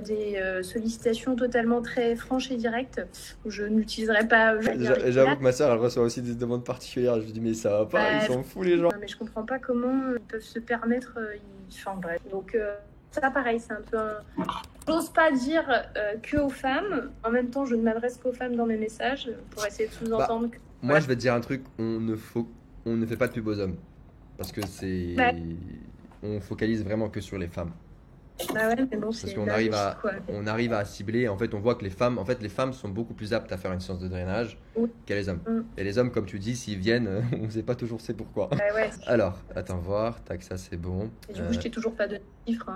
Des sollicitations totalement très franches et directes, où je n'utiliserai pas. J'avoue que ma soeur, elle reçoit aussi des demandes particulières. Je lui dis, mais ça va pas, ils sont fous les gens. Mais je comprends pas comment ils peuvent se permettre. Enfin bref. Donc, ça, pareil, c'est un peu un. J'ose pas dire que aux femmes. En même temps, je ne m'adresse qu'aux femmes dans mes messages pour essayer de sous-entendre. Moi, je vais te dire un truc, on ne fait pas de pub aux hommes. Parce que c'est. On focalise vraiment que sur les femmes. Bah ouais, mais bon, parce qu'on arrive à cibler. En fait, on voit que les femmes sont beaucoup plus aptes à faire une séance de drainage qu'à les hommes. Et les hommes, comme tu dis, s'ils viennent, on ne sait pas toujours c'est pourquoi. Alors, attends voir. Tac, ça c'est bon. Et du coup, je t'ai toujours pas donné de chiffres.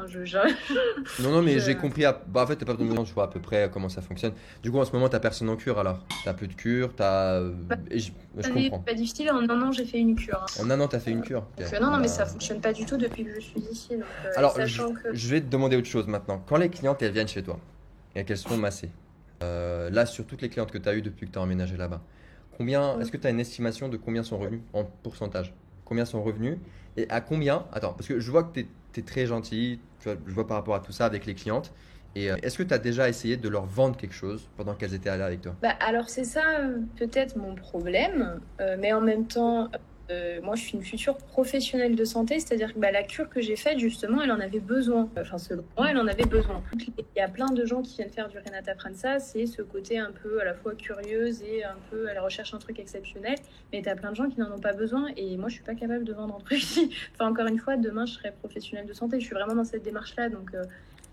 Non, mais j'ai compris. En fait, t'as pas besoin de je vois à peu près comment ça fonctionne. Du coup, en ce moment, t'as personne en cure alors. T'as plus de cure, je comprends. C'est pas difficile. En un an, j'ai fait une cure. En un an, t'as fait une cure. Okay. Non, mais ça fonctionne pas du tout depuis que je suis ici. Donc, alors, je vais te demander autre chose maintenant. Quand les clientes elles viennent chez toi et qu'elles sont massées, là sur toutes les clientes que tu as eues depuis que tu as emménagé là-bas, est-ce que tu as une estimation de combien sont revenus en pourcentage? Combien sont revenus et à combien? Attends, parce que je vois que tu es très gentil, je vois par rapport à tout ça avec les clientes. Et est-ce que tu as déjà essayé de leur vendre quelque chose pendant qu'elles étaient là avec toi? Alors c'est ça peut-être mon problème, mais en même temps... moi, je suis une future professionnelle de santé, c'est-à-dire que la cure que j'ai faite, justement, elle en avait besoin. Enfin, selon moi, elle en avait besoin. Il y a plein de gens qui viennent faire du Renata Pranza, c'est ce côté un peu à la fois curieuse et un peu elle recherche un truc exceptionnel, mais tu as plein de gens qui n'en ont pas besoin et moi, je suis pas capable de vendre un truc. Enfin, encore une fois, demain, je serai professionnelle de santé, je suis vraiment dans cette démarche-là, donc...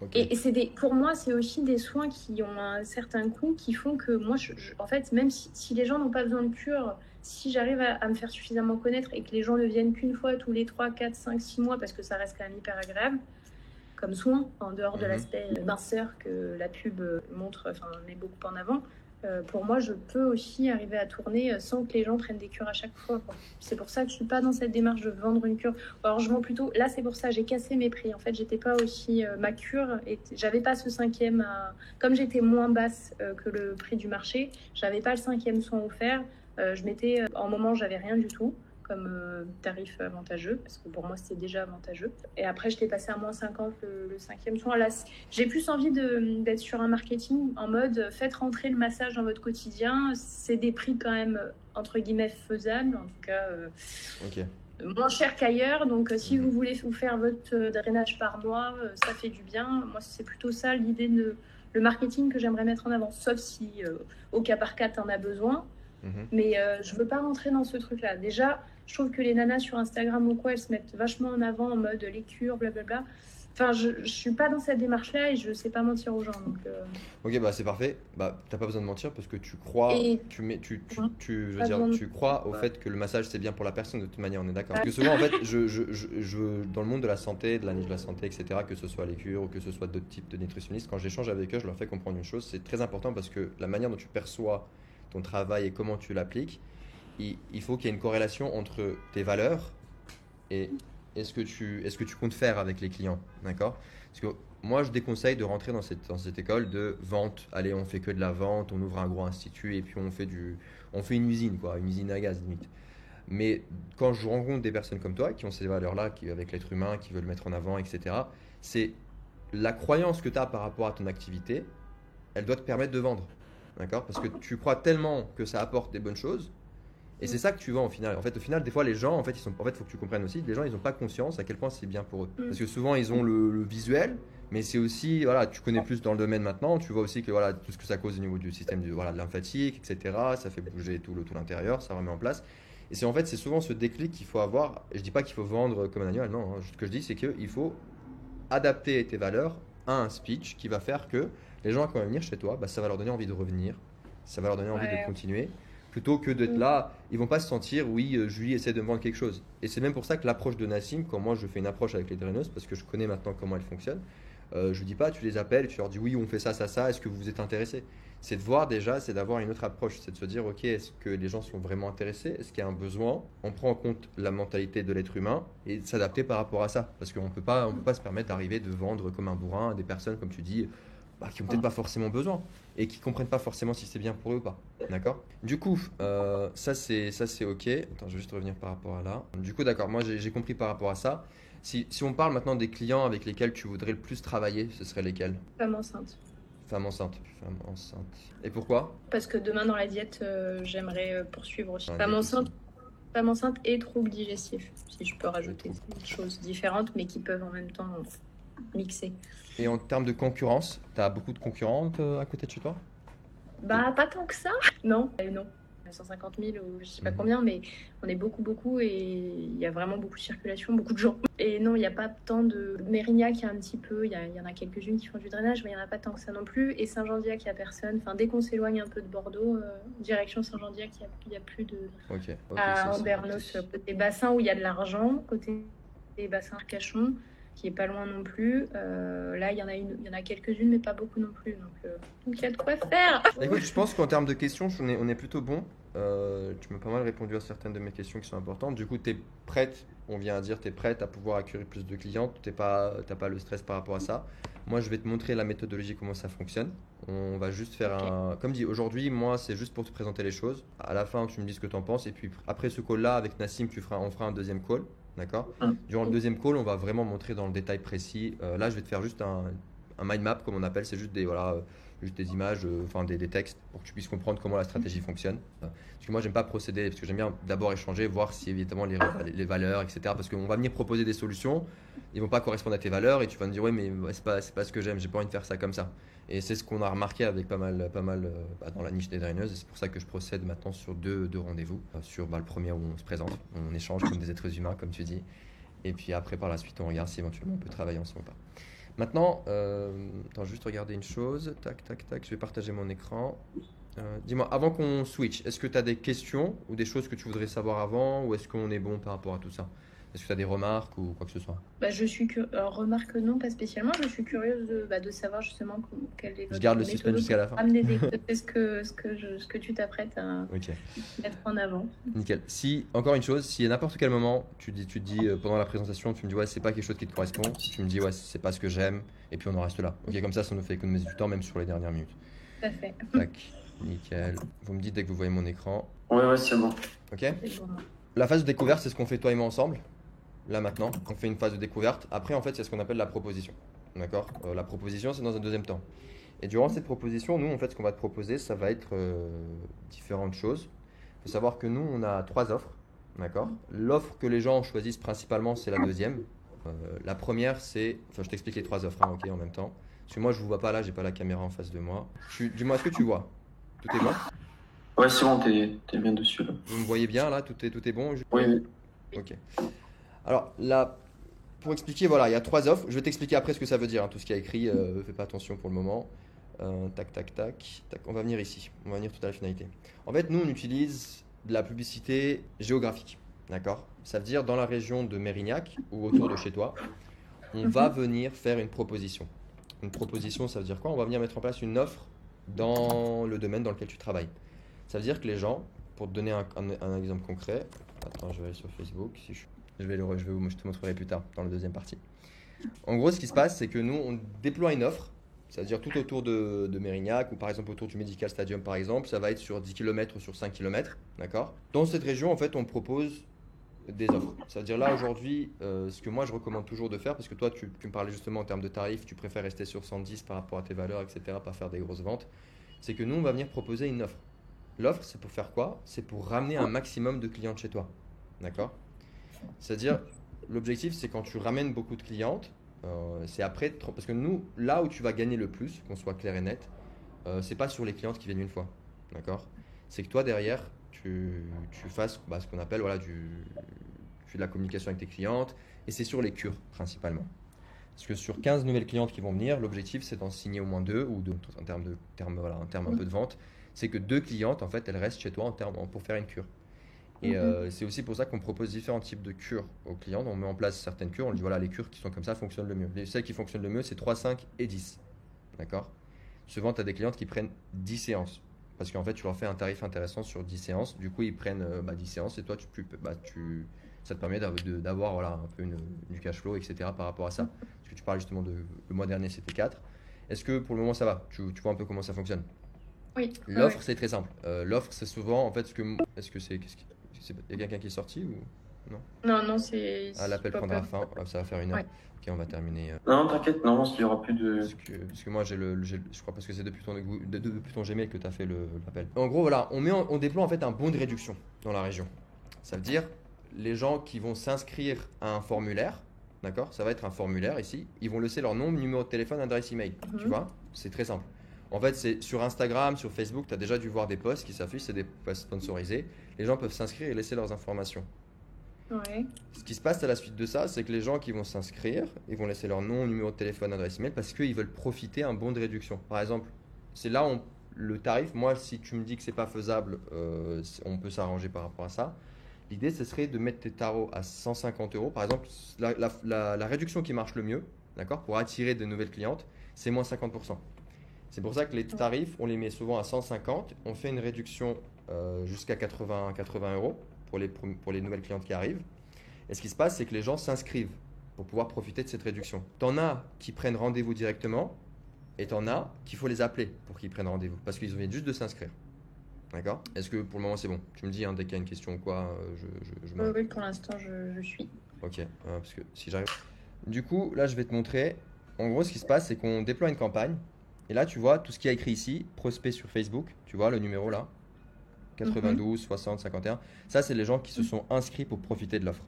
Okay. Et pour moi, c'est aussi des soins qui ont un certain coût qui font que moi, en fait, même si les gens n'ont pas besoin de cure, si j'arrive à me faire suffisamment connaître et que les gens ne viennent qu'une fois tous les 3, 4, 5, 6 mois, parce que ça reste quand même hyper agréable, comme soin, en dehors de l'aspect minceur que la pub met beaucoup en avant, pour moi, je peux aussi arriver à tourner sans que les gens prennent des cures à chaque fois. C'est pour ça que je suis pas dans cette démarche de vendre une cure. Alors, je vends plutôt... Là, c'est pour ça, j'ai cassé mes prix. En fait, j'étais pas aussi... ma cure, j'avais pas ce 5e... Comme j'étais moins basse que le prix du marché, j'avais pas le 5e soin offert. Je mettais... En moment, j'avais rien du tout comme tarif avantageux, parce que pour moi, c'était déjà avantageux. Et après, j'étais passée à moins 50 le 5e soin. Là, j'ai plus envie d'être sur un marketing en mode faites rentrer le massage dans votre quotidien. C'est des prix quand même, entre guillemets, faisables, en tout cas moins cher qu'ailleurs. Donc, si vous voulez vous faire votre drainage par mois, ça fait du bien. Moi, c'est plutôt ça l'idée le marketing que j'aimerais mettre en avant, sauf si au cas par cas, tu en as besoin. Mais je veux pas rentrer dans ce truc-là. Déjà, je trouve que les nanas sur Instagram ou quoi, elles se mettent vachement en avant en mode les cures, blablabla. Enfin, je suis pas dans cette démarche-là et je sais pas mentir aux gens. Donc, Ok, c'est parfait. T'as pas besoin de mentir parce que tu crois, tu crois au fait que le massage c'est bien pour la personne de toute manière, on est d'accord. Parce que souvent, en fait, dans le monde de la santé, de la niche de la santé, etc., que ce soit les cures ou que ce soit d'autres types de nutritionnistes, quand j'échange avec eux, je leur fais comprendre une chose, c'est très important parce que la manière dont tu perçois ton travail et comment tu l'appliques, il faut qu'il y ait une corrélation entre tes valeurs et ce que tu comptes faire avec les clients, d'accord? Parce que moi, je déconseille de rentrer dans cette école de vente. Allez, on fait que de la vente, on ouvre un gros institut et puis on fait une usine, une usine à gaz limite. Mais quand je rencontre des personnes comme toi qui ont ces valeurs-là, avec l'être humain, qui veulent le mettre en avant, etc., c'est la croyance que tu as par rapport à ton activité, elle doit te permettre de vendre. D'accord? Parce que tu crois tellement que ça apporte des bonnes choses et c'est ça que tu vends au final. En fait, au final, des fois, les gens, faut que tu comprennes aussi, les gens, ils n'ont pas conscience à quel point c'est bien pour eux. Parce que souvent, ils ont le visuel, mais c'est aussi, tu connais plus dans le domaine maintenant, tu vois aussi que tout ce que ça cause au niveau du système de lymphatique, etc. Ça fait bouger tout l'intérieur, ça remet en place. Et c'est souvent ce déclic qu'il faut avoir. Et je dis pas qu'il faut vendre comme un animal, non. Ce que je dis, c'est qu'il faut adapter tes valeurs à un speech qui va faire que les gens, quand ils vont venir chez toi, ça va leur donner envie de revenir, ça va leur donner envie de continuer, plutôt que d'être là, ils vont pas se sentir, Julie essaie de me vendre quelque chose. Et c'est même pour ça que l'approche de Nassim, quand moi je fais une approche avec les draineuses, parce que je connais maintenant comment elles fonctionnent, je dis pas, tu les appelles, tu leur dis oui, on fait ça, est-ce que vous êtes intéressés? C'est de voir déjà, c'est d'avoir une autre approche, c'est de se dire, ok, est-ce que les gens sont vraiment intéressés? Est-ce qu'il y a un besoin? On prend en compte la mentalité de l'être humain et de s'adapter par rapport à ça. Parce qu'on peut pas se permettre d'arriver de vendre comme un bourrin à des personnes, comme tu dis, qui n'ont peut-être pas forcément besoin et qui ne comprennent pas forcément si c'est bien pour eux ou pas. D'accord? Du coup, ça c'est OK. Attends, je vais juste revenir par rapport à là. Du coup, d'accord, moi j'ai compris par rapport à ça. Si on parle maintenant des clients avec lesquels tu voudrais le plus travailler, ce seraient lesquels? Femme enceinte. Femme enceinte. Femme enceinte. Et pourquoi? Parce que demain dans la diète, j'aimerais poursuivre aussi. Ah, Femme diète enceinte, aussi. femme enceinte et troubles digestifs. Si je peux rajouter des choses différentes, mais qui peuvent en même temps mixer. Et en termes de concurrence, tu as beaucoup de concurrentes à côté de chez toi? Bah, pas tant que ça. Non, non. 150 000 ou je sais pas combien, mais on est beaucoup et il y a vraiment beaucoup de circulation, beaucoup de gens. Et non, il n'y a pas tant de... Mérignac, il y a un petit peu, il y en a quelques-unes qui font du drainage, mais il n'y en a pas tant que ça non plus. Et Saint-Jean-d'Iac, il n'y a personne. Enfin, dès qu'on s'éloigne un peu de Bordeaux, direction Saint-Jean-d'Iac, il n'y a plus de... Ok. À Andernos, côté bassin où il y a de l'argent, côté des bassins Arcachon, qui est pas loin non plus. Là, il y en a quelques-unes, mais pas beaucoup non plus. Donc il y a de quoi faire. Écoute, je pense qu'en termes de questions, on est plutôt bon. Tu m'as pas mal répondu à certaines de mes questions qui sont importantes. Du coup, tu es prête, on vient à dire, tu es prête à pouvoir accueillir plus de clients. Tu n'as pas le stress par rapport à ça. Moi, je vais te montrer la méthodologie, comment ça fonctionne. On va juste faire Comme dit, aujourd'hui, moi, c'est juste pour te présenter les choses. À la fin, tu me dis ce que tu en penses. Et puis, après ce call-là, avec Nassim, on fera un deuxième call. D'accord? Durant le deuxième call, on va vraiment montrer dans le détail précis. Là, je vais te faire juste un mind map, comme on appelle. C'est juste juste des images, enfin des textes pour que tu puisses comprendre comment la stratégie fonctionne. Parce que moi, j'aime pas procéder, parce que j'aime bien d'abord échanger, voir si évidemment les valeurs, etc. Parce qu'on va venir proposer des solutions, ils vont pas correspondre à tes valeurs et tu vas me dire ouais, mais c'est pas ce que j'aime, j'ai pas envie de faire ça comme ça. Et c'est ce qu'on a remarqué avec pas mal dans la niche des draineuses. Et c'est pour ça que je procède maintenant sur deux rendez-vous. Sur le premier où on se présente, on échange comme des êtres humains, comme tu dis. Et puis après, par la suite, on regarde si éventuellement on peut travailler ensemble ou pas. Maintenant, attends, juste regarder une chose. Tac, tac, tac. Je vais partager mon écran. Dis-moi, avant qu'on switch, est-ce que tu as des questions ou des choses que tu voudrais savoir avant, ou est-ce qu'on est bon par rapport à tout ça? Est-ce que tu as des remarques ou quoi que ce soit? Je suis remarque non, pas spécialement. Je suis curieuse de savoir justement quelle est Je votre garde le méthode suspense jusqu'à la fin. pour amener ce que tu t'apprêtes à mettre en avant. Nickel. Si, encore une chose, si à n'importe quel moment tu te dis pendant la présentation, tu me dis ouais, c'est pas quelque chose qui te correspond, tu me dis ouais, c'est pas ce que j'aime, et puis on en reste là. Ok, comme ça nous fait économiser du temps, même sur les dernières minutes. Tout à fait. Tac, nickel. Vous me dites dès que vous voyez mon écran. Ouais, c'est bon. Ok. C'est bon. La phase de découverte, c'est ce qu'on fait toi et moi ensemble. Là maintenant, on fait une phase de découverte. Après, en fait, c'est ce qu'on appelle la proposition. D'accord? La proposition, c'est dans un deuxième temps. Et durant cette proposition, nous, en fait, ce qu'on va te proposer, ça va être différentes choses. Il faut savoir que nous, on a 3 offres. D'accord? L'offre que les gens choisissent principalement, c'est la deuxième. La première, c'est... Enfin, je t'explique les 3 offres, hein, ok, en même temps. Parce que moi, je ne vous vois pas là, j'ai pas la caméra en face de moi. Dis-moi, est-ce que tu vois? Tout est bon? Ouais, c'est bon, t'es bien dessus là. Vous me voyez bien là? Tout est bon? Oui. Ok. Alors là, pour expliquer, voilà, il y a 3 offres. Je vais t'expliquer après ce que ça veut dire, hein, tout ce qui a écrit. Fais pas attention pour le moment. Tac, tac, tac, tac. On va venir ici. On va venir tout à la finalité. En fait, nous, on utilise de la publicité géographique. D'accord? Ça veut dire dans la région de Mérignac ou autour de chez toi, on va venir faire une proposition. Une proposition, ça veut dire quoi? On va venir mettre en place une offre dans le domaine dans lequel tu travailles. Ça veut dire que les gens, pour te donner un exemple concret, attends, je vais aller sur Facebook. Si je te montrerai plus tard dans la deuxième partie. En gros, ce qui se passe, c'est que nous, on déploie une offre, c'est-à-dire tout autour de Mérignac ou par exemple autour du Medical Stadium par exemple, ça va être sur 10 km ou sur 5 km, d'accord? Dans cette région, en fait, on propose des offres. C'est-à-dire là, aujourd'hui, ce que moi, je recommande toujours de faire, parce que toi, tu me parlais justement en termes de tarifs, tu préfères rester sur 110 par rapport à tes valeurs, etc., pas faire des grosses ventes, c'est que nous, on va venir proposer une offre. L'offre, c'est pour faire quoi? C'est pour ramener un maximum de clients de chez toi, d'accord? C'est-à-dire, l'objectif, c'est quand tu ramènes beaucoup de clientes, c'est après, parce que nous, là où tu vas gagner le plus, qu'on soit clair et net, c'est pas sur les clientes qui viennent une fois, d'accord? C'est que toi, derrière, tu fasses ce qu'on appelle, voilà, tu fais de la communication avec tes clientes, et c'est sur les cures, principalement. Parce que sur 15 nouvelles clientes qui vont venir, l'objectif, c'est d'en signer au moins 2, ou 2, en termes un peu de vente, c'est que 2 clientes, en fait, elles restent chez toi pour faire une cure. Et c'est aussi pour ça qu'on propose différents types de cures aux clients. On met en place certaines cures, on dit voilà, les cures qui sont comme ça fonctionnent le mieux. Celles qui fonctionnent le mieux, c'est 3, 5 et 10. D'accord? Souvent, tu as des clientes qui prennent 10 séances. Parce qu'en fait, tu leur fais un tarif intéressant sur 10 séances. Du coup, ils prennent 10 séances et toi, ça te permet d'avoir voilà, un peu du cash flow, etc. par rapport à ça. Parce que tu parles justement le mois dernier, c'était 4. Est-ce que pour le moment ça va? Tu vois un peu comment ça fonctionne? Oui. L'offre, c'est très simple. L'offre, c'est souvent, en fait, est-ce que il y a quelqu'un qui est sorti ou non? Non, c'est Ah, l'appel pas prendra peur. fin. Ah, ça va faire 1 heure. Ouais. Ok, on va terminer. Non, t'inquiète, non, il n'y aura plus de. Parce que moi, je crois parce que c'est depuis ton Gmail que tu as fait l'appel. En gros, voilà, on déploie en fait un bon de réduction dans la région. Ça veut dire les gens qui vont s'inscrire à un formulaire, d'accord? Ça va être un formulaire ici. Ils vont laisser leur nom, numéro de téléphone, adresse email. Tu vois? C'est très simple. En fait, c'est sur Instagram, sur Facebook, tu as déjà dû voir des posts qui s'affichent, c'est des posts sponsorisés. Les gens peuvent s'inscrire et laisser leurs informations. Ouais. Ce qui se passe à la suite de ça, c'est que les gens qui vont s'inscrire, ils vont laisser leur nom, numéro de téléphone, adresse email parce qu'ils veulent profiter d'un bon de réduction. Par exemple, c'est là où le tarif, moi, si tu me dis que c'est pas faisable, on peut s'arranger par rapport à ça. L'idée, ce serait de mettre tes tarots à 150 euros. Par exemple, la réduction qui marche le mieux, d'accord, pour attirer de nouvelles clientes, c'est moins 50%. C'est pour ça que les tarifs, on les met souvent à 150. On fait une réduction jusqu'à 80 euros pour les nouvelles clientes qui arrivent. Et ce qui se passe, c'est que les gens s'inscrivent pour pouvoir profiter de cette réduction. T'en as qui prennent rendez-vous directement et t'en as qu'il faut les appeler pour qu'ils prennent rendez-vous parce qu'ils viennent juste de s'inscrire. D'accord? Est-ce que pour le moment c'est bon? Tu me dis dès qu'il y a une question ou quoi, je m'arrête. Oui, pour l'instant, je suis. Ok, parce que si j'arrive. Du coup, là je vais te montrer. En gros, ce qui se passe, c'est qu'on déploie une campagne. Et là, tu vois tout ce qui est écrit ici, prospect sur Facebook. Tu vois le numéro là? 92, 60, 51. Ça, c'est les gens qui se sont inscrits pour profiter de l'offre,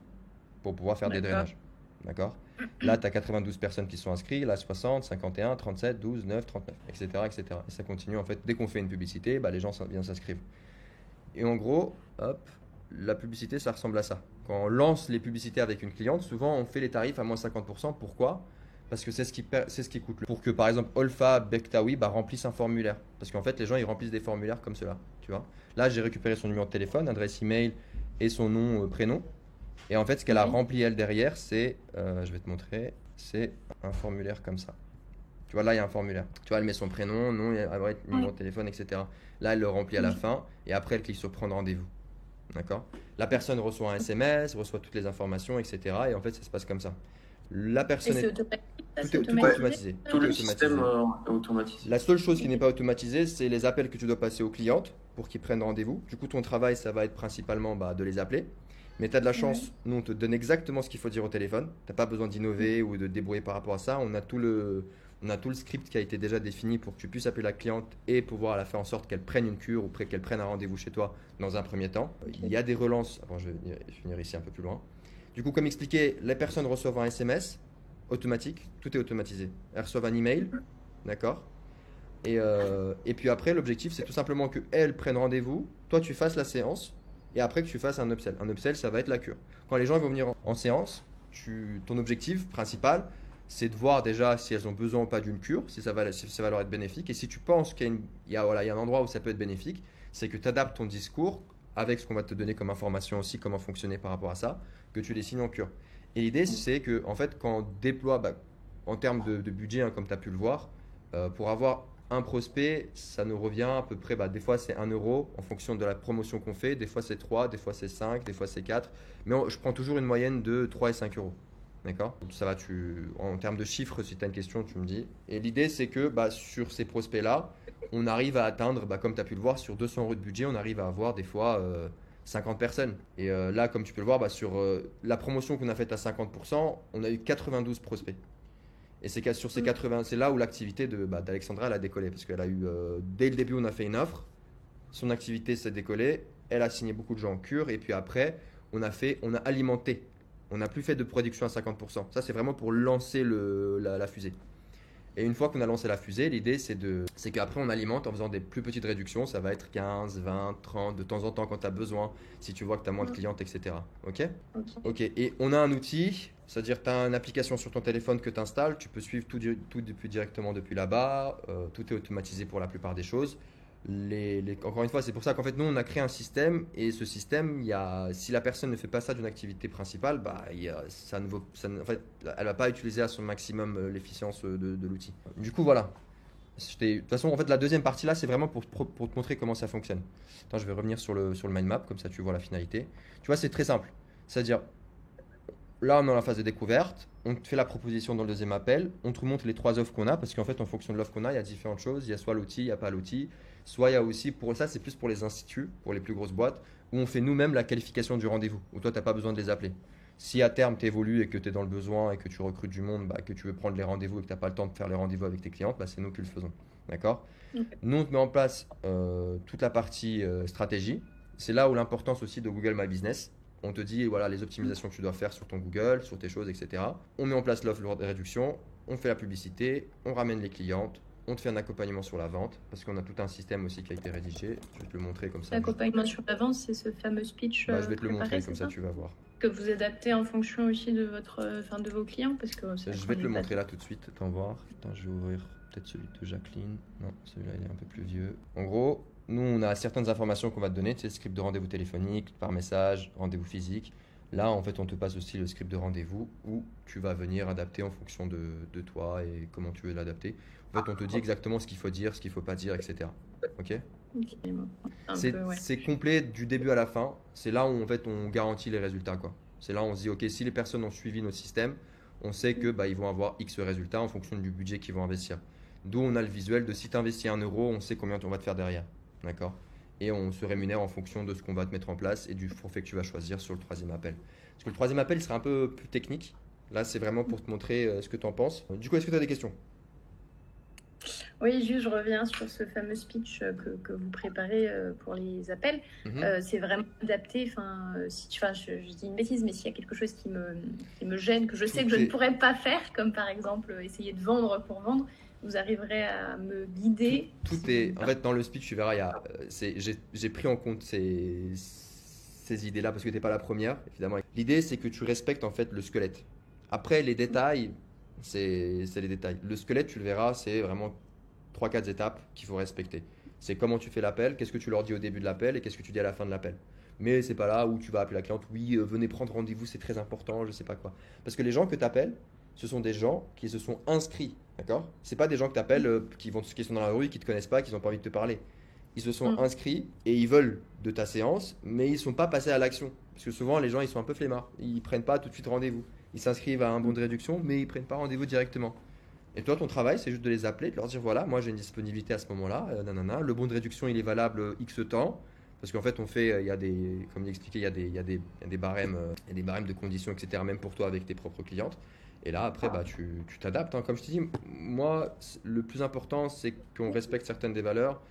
pour pouvoir faire des drainages. D'accord? Là, tu as 92 personnes qui sont inscrites, là 60, 51, 37, 12, 9, 39, etc. etc. Et ça continue en fait. Dès qu'on fait une publicité, les gens viennent s'inscrire. Et en gros, hop, la publicité, ça ressemble à ça. Quand on lance les publicités avec une cliente, souvent on fait les tarifs à moins 50%. Pourquoi? Parce que c'est ce qui coûte. Pour que par exemple Olfa, Bektaoui remplissent un formulaire. Parce qu'en fait, les gens ils remplissent des formulaires comme cela. Tu vois? Là, j'ai récupéré son numéro de téléphone, adresse email et son nom, prénom. Et en fait, ce qu'elle a rempli elle derrière, c'est, je vais te montrer, c'est un formulaire comme ça. Tu vois, là, il y a un formulaire. Tu vois, elle met son prénom, nom, numéro de téléphone, etc. Là, elle le remplit à la fin et après, elle clique sur prendre rendez-vous. D'accord? La personne reçoit un SMS, reçoit toutes les informations, etc. Et en fait, ça se passe comme ça. La personne c'est automatique? tout est automatisé. Tout le système est automatisé. La seule chose qui n'est pas automatisée, c'est les appels que tu dois passer aux clientes pour qu'ils prennent rendez-vous. Du coup, ton travail, ça va être principalement de les appeler. Mais tu as de la chance, nous on te donne exactement ce qu'il faut dire au téléphone. Tu n'as pas besoin d'innover ou de te débrouiller par rapport à ça. On a tout le script qui a été déjà défini pour que tu puisses appeler la cliente et pouvoir la faire en sorte qu'elle prenne une cure ou qu'elle prenne un rendez-vous chez toi dans un premier temps. Il y a des relances. Bon, je vais finir ici un peu plus loin. Du coup, comme expliqué, les personnes reçoivent un SMS automatique, tout est automatisé. Elles reçoivent un email, d'accord? Et puis après, l'objectif, c'est tout simplement qu'elles prennent rendez-vous, toi tu fasses la séance, et après que tu fasses un upsell. Un upsell, ça va être la cure. Quand les gens vont venir en séance, ton objectif principal, c'est de voir déjà si elles ont besoin ou pas d'une cure, si ça va leur être bénéfique. Et si tu penses qu'il y a un endroit où ça peut être bénéfique, c'est que tu adaptes ton discours avec ce qu'on va te donner comme information aussi, comment fonctionner par rapport à ça, que tu les signes en cure. Et l'idée, c'est que en fait, quand on déploie, en termes de budget, comme tu as pu le voir, pour avoir un prospect, ça nous revient à peu près, des fois c'est 1 euro en fonction de la promotion qu'on fait, des fois c'est 3, des fois c'est 5, des fois c'est 4, mais je prends toujours une moyenne de 3 et 5 euros. D'accord? Ça va, en termes de chiffres, si tu as une question, tu me dis. Et l'idée, c'est que sur ces prospects-là, on arrive à atteindre, comme tu as pu le voir, sur 200 euros de budget, on arrive à avoir des fois 50 personnes. Et là, comme tu peux le voir, sur la promotion qu'on a faite à 50%, on a eu 92 prospects. Et c'est sur ces 80, c'est là où l'activité d'Alexandra elle a décollé. Parce qu'elle a eu, dès le début, on a fait une offre, son activité s'est décollée, elle a signé beaucoup de gens en cure, et puis après, on a alimenté. On n'a plus fait de production à 50%. Ça, c'est vraiment pour lancer la fusée. Et une fois qu'on a lancé la fusée, l'idée, c'est qu'après, on alimente en faisant des plus petites réductions. Ça va être 15, 20, 30, de temps en temps quand tu as besoin, si tu vois que tu as moins de clientes, etc. Ok. Et on a un outil, c'est-à-dire tu as une application sur ton téléphone que tu installes. Tu peux suivre tout directement depuis là-bas. Tout est automatisé pour la plupart des choses. Encore une fois, c'est pour ça qu'en fait, nous, on a créé un système et ce système, si la personne ne fait pas ça d'une activité principale, en fait, elle va pas utiliser à son maximum l'efficience de l'outil. Du coup, voilà. De toute façon, en fait, la deuxième partie là, c'est vraiment pour te montrer comment ça fonctionne. Attends, je vais revenir sur le mind map, comme ça tu vois la finalité. Tu vois, c'est très simple. C'est-à-dire, là, on est dans la phase de découverte. On te fait la proposition dans le deuxième appel. On te montre les 3 offres qu'on a parce qu'en fait, en fonction de l'offre qu'on a, il y a différentes choses. Il y a soit l'outil, il n'y a pas l'outil. Soit il y a aussi, pour ça, c'est plus pour les instituts, pour les plus grosses boîtes, où on fait nous-mêmes la qualification du rendez-vous, où toi, tu n'as pas besoin de les appeler. Si à terme, tu évolues et que tu es dans le besoin et que tu recrutes du monde, que tu veux prendre les rendez-vous et que tu n'as pas le temps de faire les rendez-vous avec tes clientes, c'est nous qui le faisons. D'accord ? Nous, on te met en place toute la partie stratégie. C'est là où l'importance aussi de Google My Business. On te dit voilà les optimisations que tu dois faire sur ton Google, sur tes choses, etc. On met en place l'offre de réduction, on fait la publicité, on ramène les clientes, on te fait un accompagnement sur la vente parce qu'on a tout un système aussi qui a été rédigé. Je vais te le montrer comme ça. L'accompagnement sur la vente, c'est ce fameux speech. Je vais te le montrer comme ça, tu vas voir. Que vous adaptez en fonction aussi de de vos clients parce que je vais te le montrer là tout de suite. Attends voir. Putain, je vais ouvrir peut-être celui de Jacqueline. Non, celui-là il est un peu plus vieux. En gros. Nous, on a certaines informations qu'on va te donner, tu sais, le script de rendez-vous téléphonique, par message, rendez-vous physique. Là, en fait, on te passe aussi le script de rendez-vous où tu vas venir adapter en fonction de toi et comment tu veux l'adapter. En fait, on te dit exactement ce qu'il faut dire, ce qu'il ne faut pas dire, etc. Ok ? C'est complet du début à la fin. C'est là où, en fait, on garantit les résultats, quoi. C'est là où on se dit, ok, si les personnes ont suivi notre système, on sait que ils vont avoir X résultats en fonction du budget qu'ils vont investir. D'où on a le visuel de si tu investis 1 euro, on sait combien on va te faire derrière. D'accord ? Et on se rémunère en fonction de ce qu'on va te mettre en place et du forfait que tu vas choisir sur le 3e appel. Parce que le 3e appel, il sera un peu plus technique. Là, c'est vraiment pour te montrer ce que tu en penses. Du coup, est-ce que tu as des questions ? Oui, juste je reviens sur ce fameux speech que vous préparez pour les appels. C'est vraiment adapté. Je dis une bêtise, mais s'il y a quelque chose qui me gêne, que je sais que je ne pourrais pas faire, comme par exemple essayer de vendre pour vendre, vous arriverez à me guider. Tout est en fait dans le speech, tu verras, j'ai pris en compte ces idées-là parce que tu n'es pas la première, évidemment. L'idée, c'est que tu respectes en fait le squelette. Après, les détails, c'est les détails. Le squelette, tu le verras, c'est vraiment 3-4 étapes qu'il faut respecter. C'est comment tu fais l'appel, qu'est-ce que tu leur dis au début de l'appel et qu'est-ce que tu dis à la fin de l'appel. Mais c'est pas là où tu vas appeler la cliente, oui, venez prendre rendez-vous, c'est très important, je sais pas quoi. Parce que les gens que tu appelles, ce sont des gens qui se sont inscrits, d'accord ? C'est pas des gens que tu appelles qui sont dans la rue, qui te connaissent pas, qui n'ont pas envie de te parler. Ils se sont inscrits et ils veulent de ta séance, mais ils sont pas passés à l'action. Parce que souvent, les gens, ils sont un peu flemmards. Ils prennent pas tout de suite rendez-vous. Ils s'inscrivent à un bon de réduction, mais ils prennent pas rendez-vous directement. Et toi, ton travail, c'est juste de les appeler, de leur dire voilà, moi j'ai une disponibilité à ce moment-là, le bon de réduction, il est valable X temps. Parce qu'en fait, on fait, il y a des, comme il expliquait, il y a des barèmes de conditions, etc., même pour toi avec tes propres clientes. Et là, après, tu t'adaptes. Comme je te dis, moi, le plus important, c'est qu'on respecte certaines des valeurs.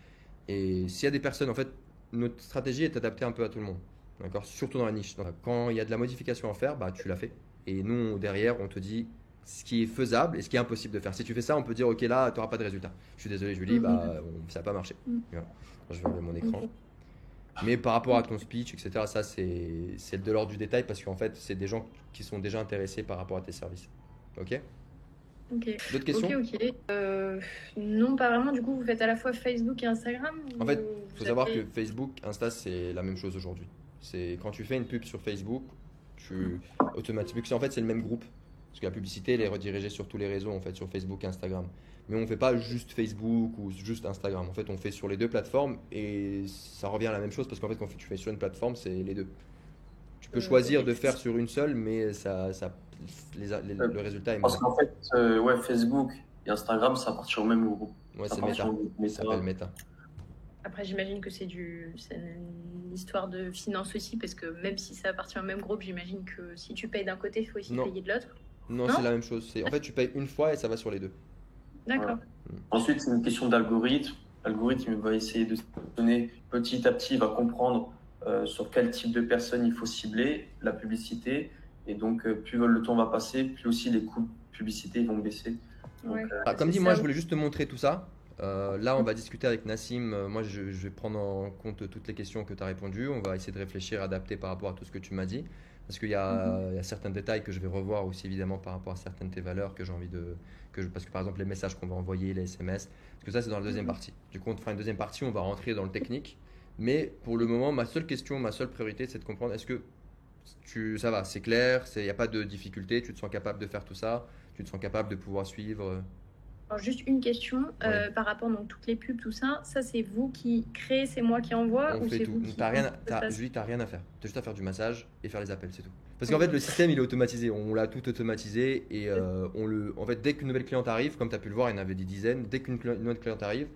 Et s'il y a des personnes, en fait, notre stratégie est adaptée un peu à tout le monde. D'accord ? Surtout dans la niche. Donc, quand il y a de la modification à faire, tu la fais. Et nous, derrière, on te dit ce qui est faisable et ce qui est impossible de faire. Si tu fais ça, on peut dire, ok, là, tu n'auras pas de résultat. Je suis désolé, Julie, ça n'a pas marché. Voilà. Je vais enlever mon écran. Mais par rapport à ton speech, etc., ça, c'est de l'ordre du détail parce qu'en fait, c'est des gens qui sont déjà intéressés par rapport à tes services. Ok ? D'autres questions ? Ok. Non, pas vraiment. Du coup, vous faites à la fois Facebook et Instagram ? En fait, il faut savoir que Facebook, Insta, c'est la même chose aujourd'hui. C'est quand tu fais une pub sur Facebook, automatiquement, en fait, c'est le même groupe. Parce que la publicité, elle est redirigée sur tous les réseaux, en fait, sur Facebook et Instagram. Mais on ne fait pas juste Facebook ou juste Instagram. En fait, on fait sur les deux plateformes et ça revient à la même chose parce qu'en fait, quand tu fais sur une plateforme, c'est les deux. Tu peux choisir de faire sur une seule, mais le résultat est parce qu'en fait, Facebook et Instagram, ça appartient au même groupe. Ouais, c'est Meta. Ça s'appelle Meta. Après, j'imagine que c'est une histoire de finance aussi, parce que même si ça appartient au même groupe, j'imagine que si tu payes d'un côté, il faut aussi payer de l'autre. Non, c'est la même chose. En fait, tu payes une fois et ça va sur les deux. D'accord. Ensuite, c'est une question d'algorithme. L'algorithme va essayer de se donner petit à petit, il va comprendre sur quel type de personnes il faut cibler la publicité. Et donc, plus le temps va passer, plus aussi les coûts de publicité vont baisser. Donc, comme dit, moi, je voulais juste te montrer tout ça. Là, on va discuter avec Nassim. Moi, je vais prendre en compte toutes les questions que tu as répondues. On va essayer de réfléchir, adapter par rapport à tout ce que tu m'as dit. Parce qu'il y a certains détails que je vais revoir aussi, évidemment, par rapport à certaines de tes valeurs que j'ai envie de. Parce que, par exemple, les messages qu'on va envoyer, les SMS, parce que ça, c'est dans la deuxième partie. Du coup, on te fera une deuxième partie, on va rentrer dans le technique. Mais pour le moment, ma seule priorité, c'est de comprendre est-ce que ça va, c'est clair, il n'y a pas de difficulté, tu te sens capable de faire tout ça, tu te sens capable de pouvoir suivre. Alors, juste une question par rapport à toutes les pubs, tout ça c'est vous qui créez, c'est moi qui envoie on ou fait c'est tout. vous qui Julie, t'as rien à faire. T'as juste à faire du massage et faire les appels, c'est tout. Parce qu'en fait, le système, il est automatisé. On l'a tout automatisé et en fait, dès qu'une nouvelle cliente arrive, comme tu as pu le voir, il y en avait des dizaines, dès qu'une nouvelle cliente arrive,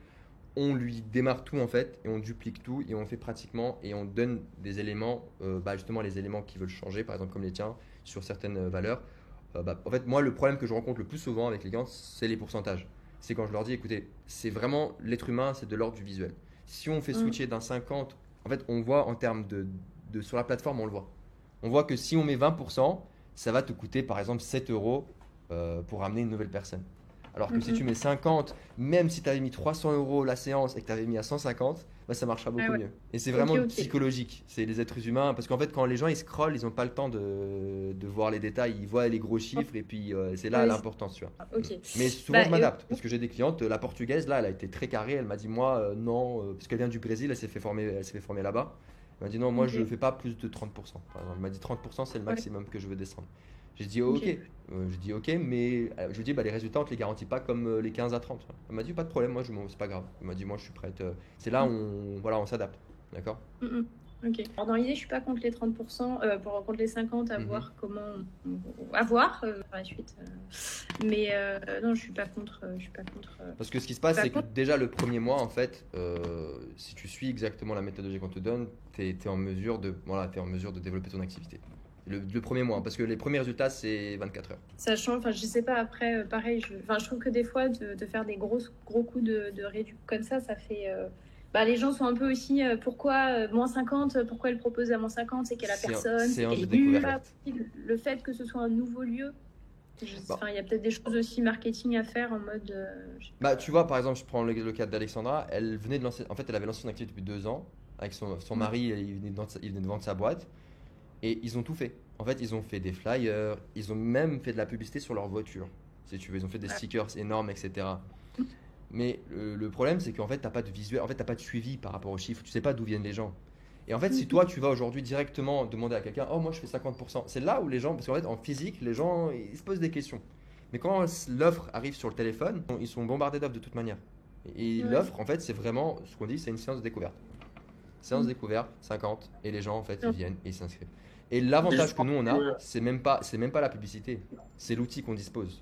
on lui démarre tout en fait et on duplique tout et on fait pratiquement et on donne des éléments, justement les éléments qui veulent changer, par exemple comme les tiens, sur certaines valeurs. En fait, moi, le problème que je rencontre le plus souvent avec les clients, c'est les pourcentages. C'est quand je leur dis, écoutez, c'est vraiment l'être humain, c'est de l'ordre du visuel. Si on fait switcher d'un 50, en fait, on voit en termes sur la plateforme, on le voit. On voit que si on met 20%, ça va te coûter par exemple 7 euros pour ramener une nouvelle personne. Alors que si tu mets 50, même si tu avais mis 300 euros la séance et que tu avais mis à 150, ça marchera beaucoup mieux. Et c'est vraiment psychologique. C'est les êtres humains. Parce qu'en fait, quand les gens ils scrollent, ils n'ont pas le temps de voir les détails. Ils voient les gros chiffres et puis c'est là l'importance. Tu vois. Mais souvent, je m'adapte. Parce que j'ai des clientes, la portugaise, là, elle a été très carrée. Elle m'a dit, moi, non, parce qu'elle vient du Brésil, elle s'est fait former là-bas. Elle m'a dit, non, moi, je ne fais pas plus de 30%. Par exemple. Elle m'a dit, 30%, c'est le maximum que je veux descendre. J'ai dit ok, mais je lui dis les résultats on te les garantit pas comme les 15 à 30. Elle m'a dit pas de problème, moi c'est pas grave. Elle m'a dit moi je suis prête. C'est là où on s'adapte, d'accord. Ok. Alors dans l'idée je suis pas contre les 30%, contre les 50 à voir comment à voir par la suite. Mais non je suis pas contre. Parce que ce qui se passe c'est que déjà le premier mois en fait, si tu suis exactement la méthodologie qu'on te donne, t'es en mesure de développer ton activité. Le premier mois, parce que les premiers résultats, c'est 24 heures. Sachant, je sais pas, après, pareil, je trouve que des fois, de faire des gros coups de réduction comme ça fait... les gens sont un peu aussi, pourquoi moins 50, pourquoi elle propose à moins 50, c'est qu'elle a personne. C'est de découverte. Le fait que ce soit un nouveau lieu, il y a peut-être des choses aussi marketing à faire en mode... tu vois, par exemple, je prends le cas d'Alexandra, elle venait de lancer, en fait, elle avait lancé son activité depuis 2 ans, avec son mari, il venait de vendre sa boîte. Et ils ont tout fait. En fait, ils ont fait des flyers, ils ont même fait de la publicité sur leur voiture. Si tu veux, ils ont fait des stickers énormes, etc. Mais le problème, c'est qu'en fait, t'as pas de visuel, en fait, t'as pas de suivi par rapport aux chiffres. Tu sais pas d'où viennent les gens. Et en fait, si toi, tu vas aujourd'hui directement demander à quelqu'un, oh, moi, je fais 50%, c'est là où les gens, parce qu'en fait, en physique, les gens, ils se posent des questions. Mais quand l'offre arrive sur le téléphone, ils sont bombardés d'offres de toute manière. Et l'offre, en fait, c'est vraiment, ce qu'on dit, c'est une séance de découverte. Séance découverte, 50, et les gens en fait ils viennent et ils s'inscrivent. Et l'avantage que nous on a, c'est même pas la publicité, c'est l'outil qu'on dispose.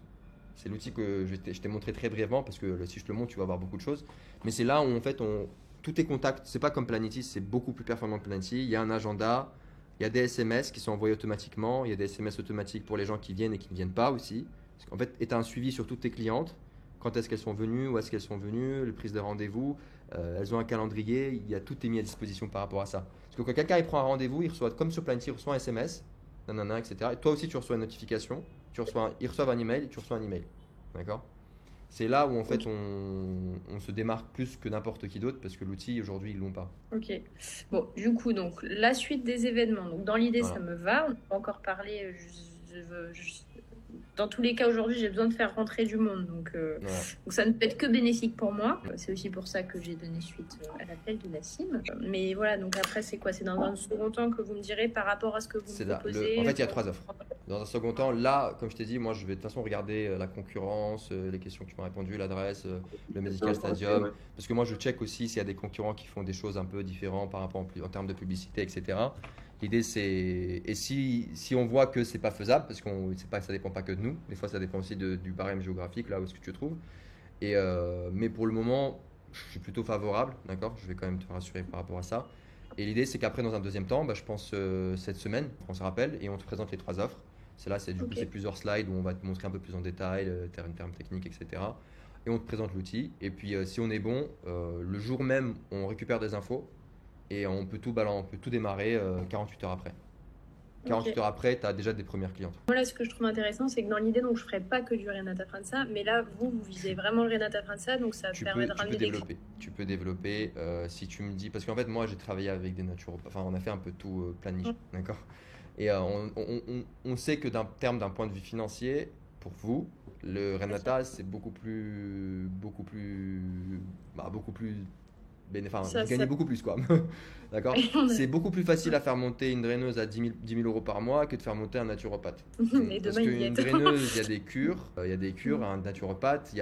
C'est l'outil que je t'ai montré très brièvement parce que si je te le montre, tu vas voir beaucoup de choses. Mais c'est là où en fait tous tes contacts, c'est pas comme Planity, c'est beaucoup plus performant que Planity. Il y a un agenda, il y a des SMS qui sont envoyés automatiquement, il y a des SMS automatiques pour les gens qui viennent et qui ne viennent pas aussi. Parce qu'en fait, tu as un suivi sur toutes tes clientes. Quand est-ce qu'elles sont venues, où est-ce qu'elles sont venues, les prises de rendez-vous, elles ont un calendrier, tout est mis à disposition par rapport à ça. Parce que quand quelqu'un il prend un rendez-vous, il reçoit, comme sur Planity, il reçoit un SMS, etc. Et toi aussi tu reçois une notification, ils reçoivent un email et tu reçois un email. D'accord ? C'est là où en fait on se démarque plus que n'importe qui d'autre parce que l'outil aujourd'hui ils l'ont pas. Ok. Bon, du coup, donc la suite des événements. Donc dans l'idée ça me va, on peut encore parler, dans tous les cas, aujourd'hui, j'ai besoin de faire rentrer du monde. Donc ça ne peut être que bénéfique pour moi. C'est aussi pour ça que j'ai donné suite à l'appel de Nassim. Mais voilà, donc après, c'est quoi ? C'est dans un second temps que vous me direz par rapport à ce que vous me proposez. En fait, il y a 3 offres. Dans un second temps, là, comme je t'ai dit, moi, je vais de toute façon regarder la concurrence, les questions que tu m'as répondu, l'adresse, le Medical Stadium. Parce que moi, je check aussi s'il y a des concurrents qui font des choses un peu différentes par rapport en termes de publicité, etc. L'idée c'est, et si on voit que c'est pas faisable, parce que ça dépend pas que de nous, des fois ça dépend aussi du barème géographique, là où est-ce que tu te trouves. Mais pour le moment, je suis plutôt favorable, d'accord ? Je vais quand même te rassurer par rapport à ça. Et l'idée c'est qu'après dans un deuxième temps, je pense cette semaine, on se rappelle et on te présente les 3 offres. C'est là, c'est plusieurs slides où on va te montrer un peu plus en détail, termes techniques, etc. Et on te présente l'outil. Et puis si on est bon, le jour même, on récupère des infos. Et on peut tout démarrer 48 heures après. 48 heures après, tu as déjà des premières clientes. Voilà, ce que je trouve intéressant, c'est que dans l'idée, donc, je ne ferai pas que du Renata França, mais là, vous visez vraiment le Renata França, donc ça permet de ramener des clients. Tu peux développer, si tu me dis, parce qu'en fait, moi, j'ai travaillé avec des naturopathes, enfin, on a fait un peu tout plein de niches, d'accord ? Et on sait que d'un point de vue financier, pour vous, le Renata, c'est beaucoup plus vous gagnez beaucoup plus quoi. D'accord. C'est beaucoup plus facile à faire monter une draineuse à 10 000 euros par mois que de faire monter un naturopathe. Parce qu'une draineuse, il y a des cures, un naturopathe,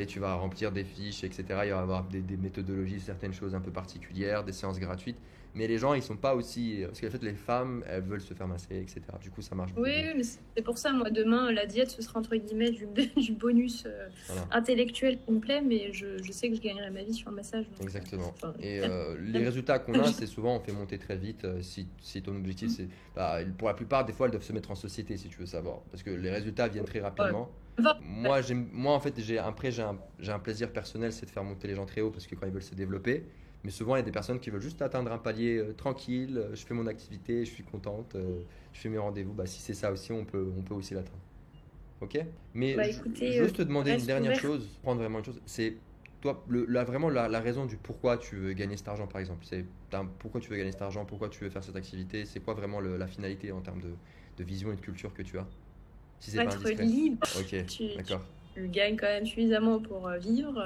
tu vas remplir des fiches, etc. Il va y avoir des méthodologies, certaines choses un peu particulières, des séances gratuites. Mais les gens, ils sont pas aussi. Parce qu'en fait, les femmes, elles veulent se faire masser, etc. Du coup, ça marche beaucoup Oui, mieux. mais c'est pour ça, moi, demain, la diète, ce sera entre guillemets du bonus Voilà. intellectuel qui me plaît, mais je sais que je gagnerai ma vie sur le massage. Donc, Exactement. enfin, Et les résultats qu'on a, c'est souvent on fait monter très vite. Si ton objectif, c'est. Bah, pour la plupart, des fois, elles doivent se mettre en société, si tu veux savoir. Parce que les résultats viennent très rapidement. Enfin, Moi, en fait, j'ai un plaisir personnel, c'est de faire monter les gens très haut parce que quand ils veulent se développer. Mais souvent, il y a des personnes qui veulent juste atteindre un palier tranquille. Je fais mon activité, je suis contente, je fais mes rendez-vous. Bah, si c'est ça aussi, on peut aussi l'atteindre. Ok? Mais bah écoutez, juste te demander une reste dernière ouvert. chose, prendre vraiment une chose, c'est toi, vraiment la raison du pourquoi tu veux gagner cet argent, par exemple. Pourquoi tu veux gagner cet argent, pourquoi tu veux faire cette activité, c'est quoi vraiment la finalité en termes de vision et de culture que tu as? Si c'est pas Être indiscret. libre, Ok, tu d'accord. gagnes quand même suffisamment pour vivre.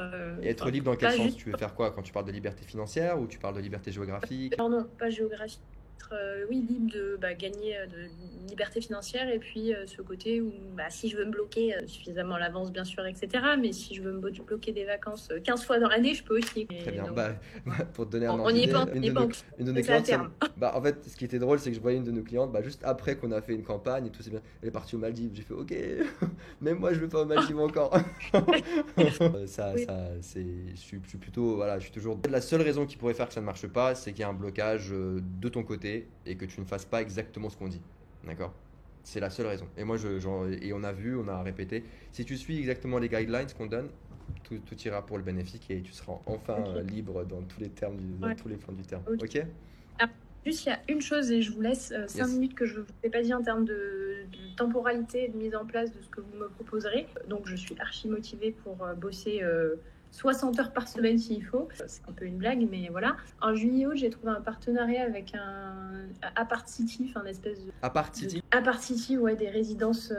Et être Enfin, libre dans quel pas sens? juste Tu veux faire quoi quand tu parles de liberté financière ou tu parles de liberté géographique? non, pas géographique. Oui, libre de gagner de liberté financière et puis ce côté où si je veux me bloquer suffisamment à l'avance, bien sûr, etc. Mais si je veux me bloquer des vacances 15 fois dans l'année, je peux aussi. Très bien. Donc, Bah, pour te donner un on ordre n'y est d'idée, pas, on n'y est pas encore. une de nos C'est à clientes, terme. en fait, ce qui était drôle, c'est que je voyais une de nos clientes, juste après qu'on a fait une campagne et tout, c'est bien. Elle est partie aux Maldives. J'ai fait OK, même moi, je veux pas aux Maldives encore. Oui. Je suis plutôt, voilà, je suis toujours. La seule raison qui pourrait faire que ça ne marche pas, c'est qu'il y a un blocage de ton côté et que tu ne fasses pas exactement ce qu'on dit. D'accord? C'est la seule raison. Et moi, et on a vu, on a répété. Si tu suis exactement les guidelines qu'on donne, tout ira pour le bénéfique et tu seras enfin Ok. libre dans tous les termes, dans Ouais. tous les plans du terme. Ok. Ok? Juste, il y a une chose et je vous laisse 5 Yes. minutes que je ne vous ai pas dit en termes de temporalité et de mise en place de ce que vous me proposerez. Donc, je suis archi motivée pour bosser 60 heures par semaine s'il faut. C'est un peu une blague, mais voilà. En juillet-août, j'ai trouvé un partenariat avec un Apart City, enfin, une espèce de Apart City. Apart City, ouais, des résidences,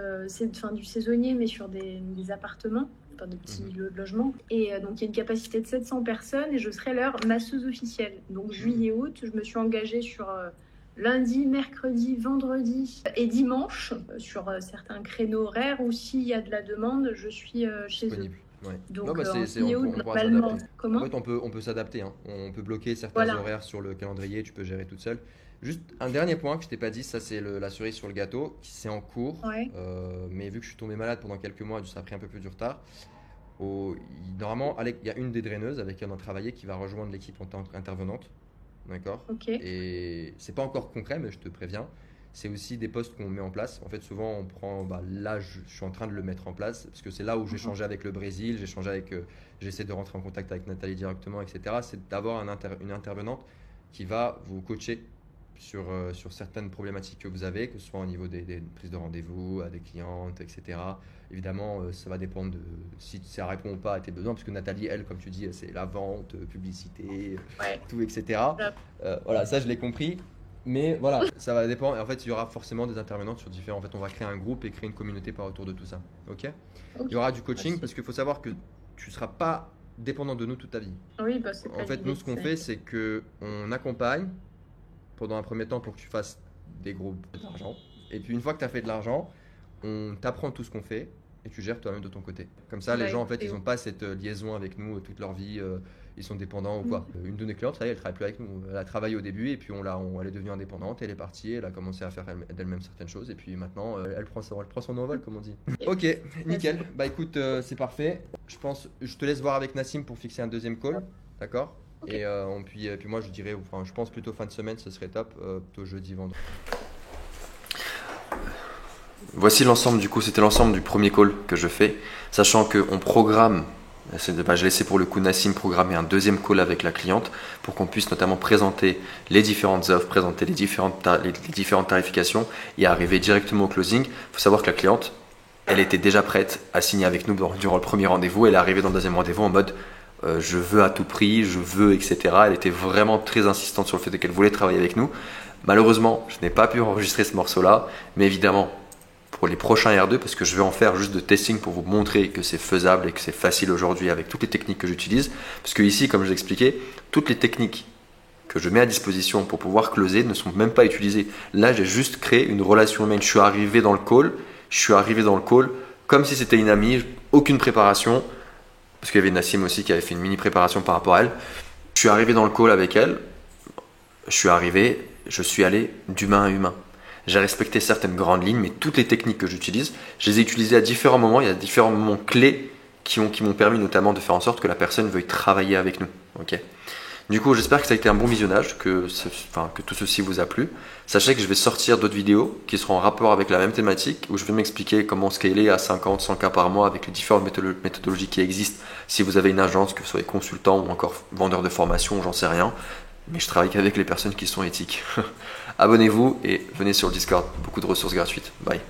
du saisonnier, mais sur des appartements, enfin, des petits lieux de logement. Et donc, il y a une capacité de 700 personnes et je serai leur masseuse officielle. Donc, juillet-août, je me suis engagée sur lundi, mercredi, vendredi et dimanche, sur certains créneaux horaires où s'il y a de la demande, je suis chez eux. Disponible. Ouais. Donc, Non, bah, en on juillet-août, pourra normalement, s'adapter. comment En fait, on peut s'adapter. Hein. On peut bloquer certains Voilà. horaires sur le calendrier, tu peux gérer toute seule. Juste un dernier point que je t'ai pas dit, ça c'est la cerise sur le gâteau, c'est en cours. Ouais. Mais vu que je suis tombé malade pendant quelques mois, ça a pris un peu plus du retard. Normalement, il y a une des draineuses avec qui on a travaillé qui va rejoindre l'équipe en tant qu'intervenante. D'accord? Ok. Et c'est pas encore concret, mais je te préviens. C'est aussi des postes qu'on met en place. En fait, souvent, on prend. Là, je suis en train de le mettre en place parce que c'est là où j'ai changé avec le Brésil. J'essaie de rentrer en contact avec Nathalie directement, etc. C'est d'avoir une intervenante qui va vous coacher sur certaines problématiques que vous avez, que ce soit au niveau des prises de rendez-vous, à des clientes, etc. Évidemment, ça va dépendre de si ça répond ou pas à tes besoins, parce que Nathalie, elle, comme tu dis, c'est la vente, publicité, Ouais. tout, etc. Voilà, ça, je l'ai compris. Mais voilà, ça va dépendre. Et en fait, il y aura forcément des intervenantes sur différents. En fait, on va créer un groupe et créer une communauté par autour de tout ça. Ok? Il y aura du coaching Merci. parce qu'il faut savoir que tu ne seras pas dépendant de nous toute ta vie. Oui, c'est En pas fait, l'idée, nous, ce qu'on fait, c'est que on accompagne pendant un premier temps pour que tu fasses des gros d'argent. Et puis, une fois que tu as fait de l'argent, on t'apprend tout ce qu'on fait et tu gères toi-même de ton côté. Comme ça, les gens, en fait, ils n'ont pas cette liaison avec nous toute leur vie. Ils sont dépendants ou quoi. Une de nos clientes, ça y est, elle travaille plus avec nous. Elle a travaillé au début et puis elle est devenue indépendante. Elle est partie, elle a commencé à faire d'elle-même certaines choses et puis maintenant, elle prend son envol, comme on dit. Ok, nickel. Bah écoute, c'est parfait. Je te laisse voir avec Nassim pour fixer un deuxième call, d'accord? Ok. Et puis moi, je dirais, enfin, je pense plutôt fin de semaine, ce serait top, plutôt jeudi, vendredi. Voici l'ensemble, du coup, c'était l'ensemble du premier call que je fais, sachant qu'on programme, j'ai laissé pour le coup Nassim programmer un deuxième call avec la cliente pour qu'on puisse notamment présenter les différentes offres, présenter les différentes tarifications et arriver directement au closing. Il faut savoir que la cliente, elle était déjà prête à signer avec nous durant le premier rendez-vous. Elle est arrivée dans le deuxième rendez-vous en mode je veux à tout prix, je veux, etc. Elle était vraiment très insistante sur le fait qu'elle voulait travailler avec nous. Malheureusement, je n'ai pas pu enregistrer ce morceau-là, mais évidemment, pour les prochains R2, parce que je vais en faire juste de testing pour vous montrer que c'est faisable et que c'est facile aujourd'hui avec toutes les techniques que j'utilise. Parce que ici, comme je l'expliquais, toutes les techniques que je mets à disposition pour pouvoir closer ne sont même pas utilisées. Là, j'ai juste créé une relation humaine. Je suis arrivé dans le call comme si c'était une amie, aucune préparation, parce qu'il y avait Nassim aussi qui avait fait une mini préparation par rapport à elle. Je suis arrivé dans le call avec elle. je suis arrivé, je suis allé d'humain à humain. J'ai respecté certaines grandes lignes, mais toutes les techniques que j'utilise, je les ai utilisées à différents moments. Il y a différents moments clés qui m'ont permis notamment de faire en sorte que la personne veuille travailler avec nous. Okay. Du coup, j'espère que ça a été un bon visionnage, que tout ceci vous a plu. Sachez que je vais sortir d'autres vidéos qui seront en rapport avec la même thématique, où je vais m'expliquer comment scaler à 50, 100 cas par mois avec les différentes méthodologies qui existent. Si vous avez une agence, que vous soyez consultant ou encore vendeur de formation, j'en sais rien. Mais je travaille qu'avec les personnes qui sont éthiques. Abonnez-vous et venez sur le Discord, beaucoup de ressources gratuites. Bye.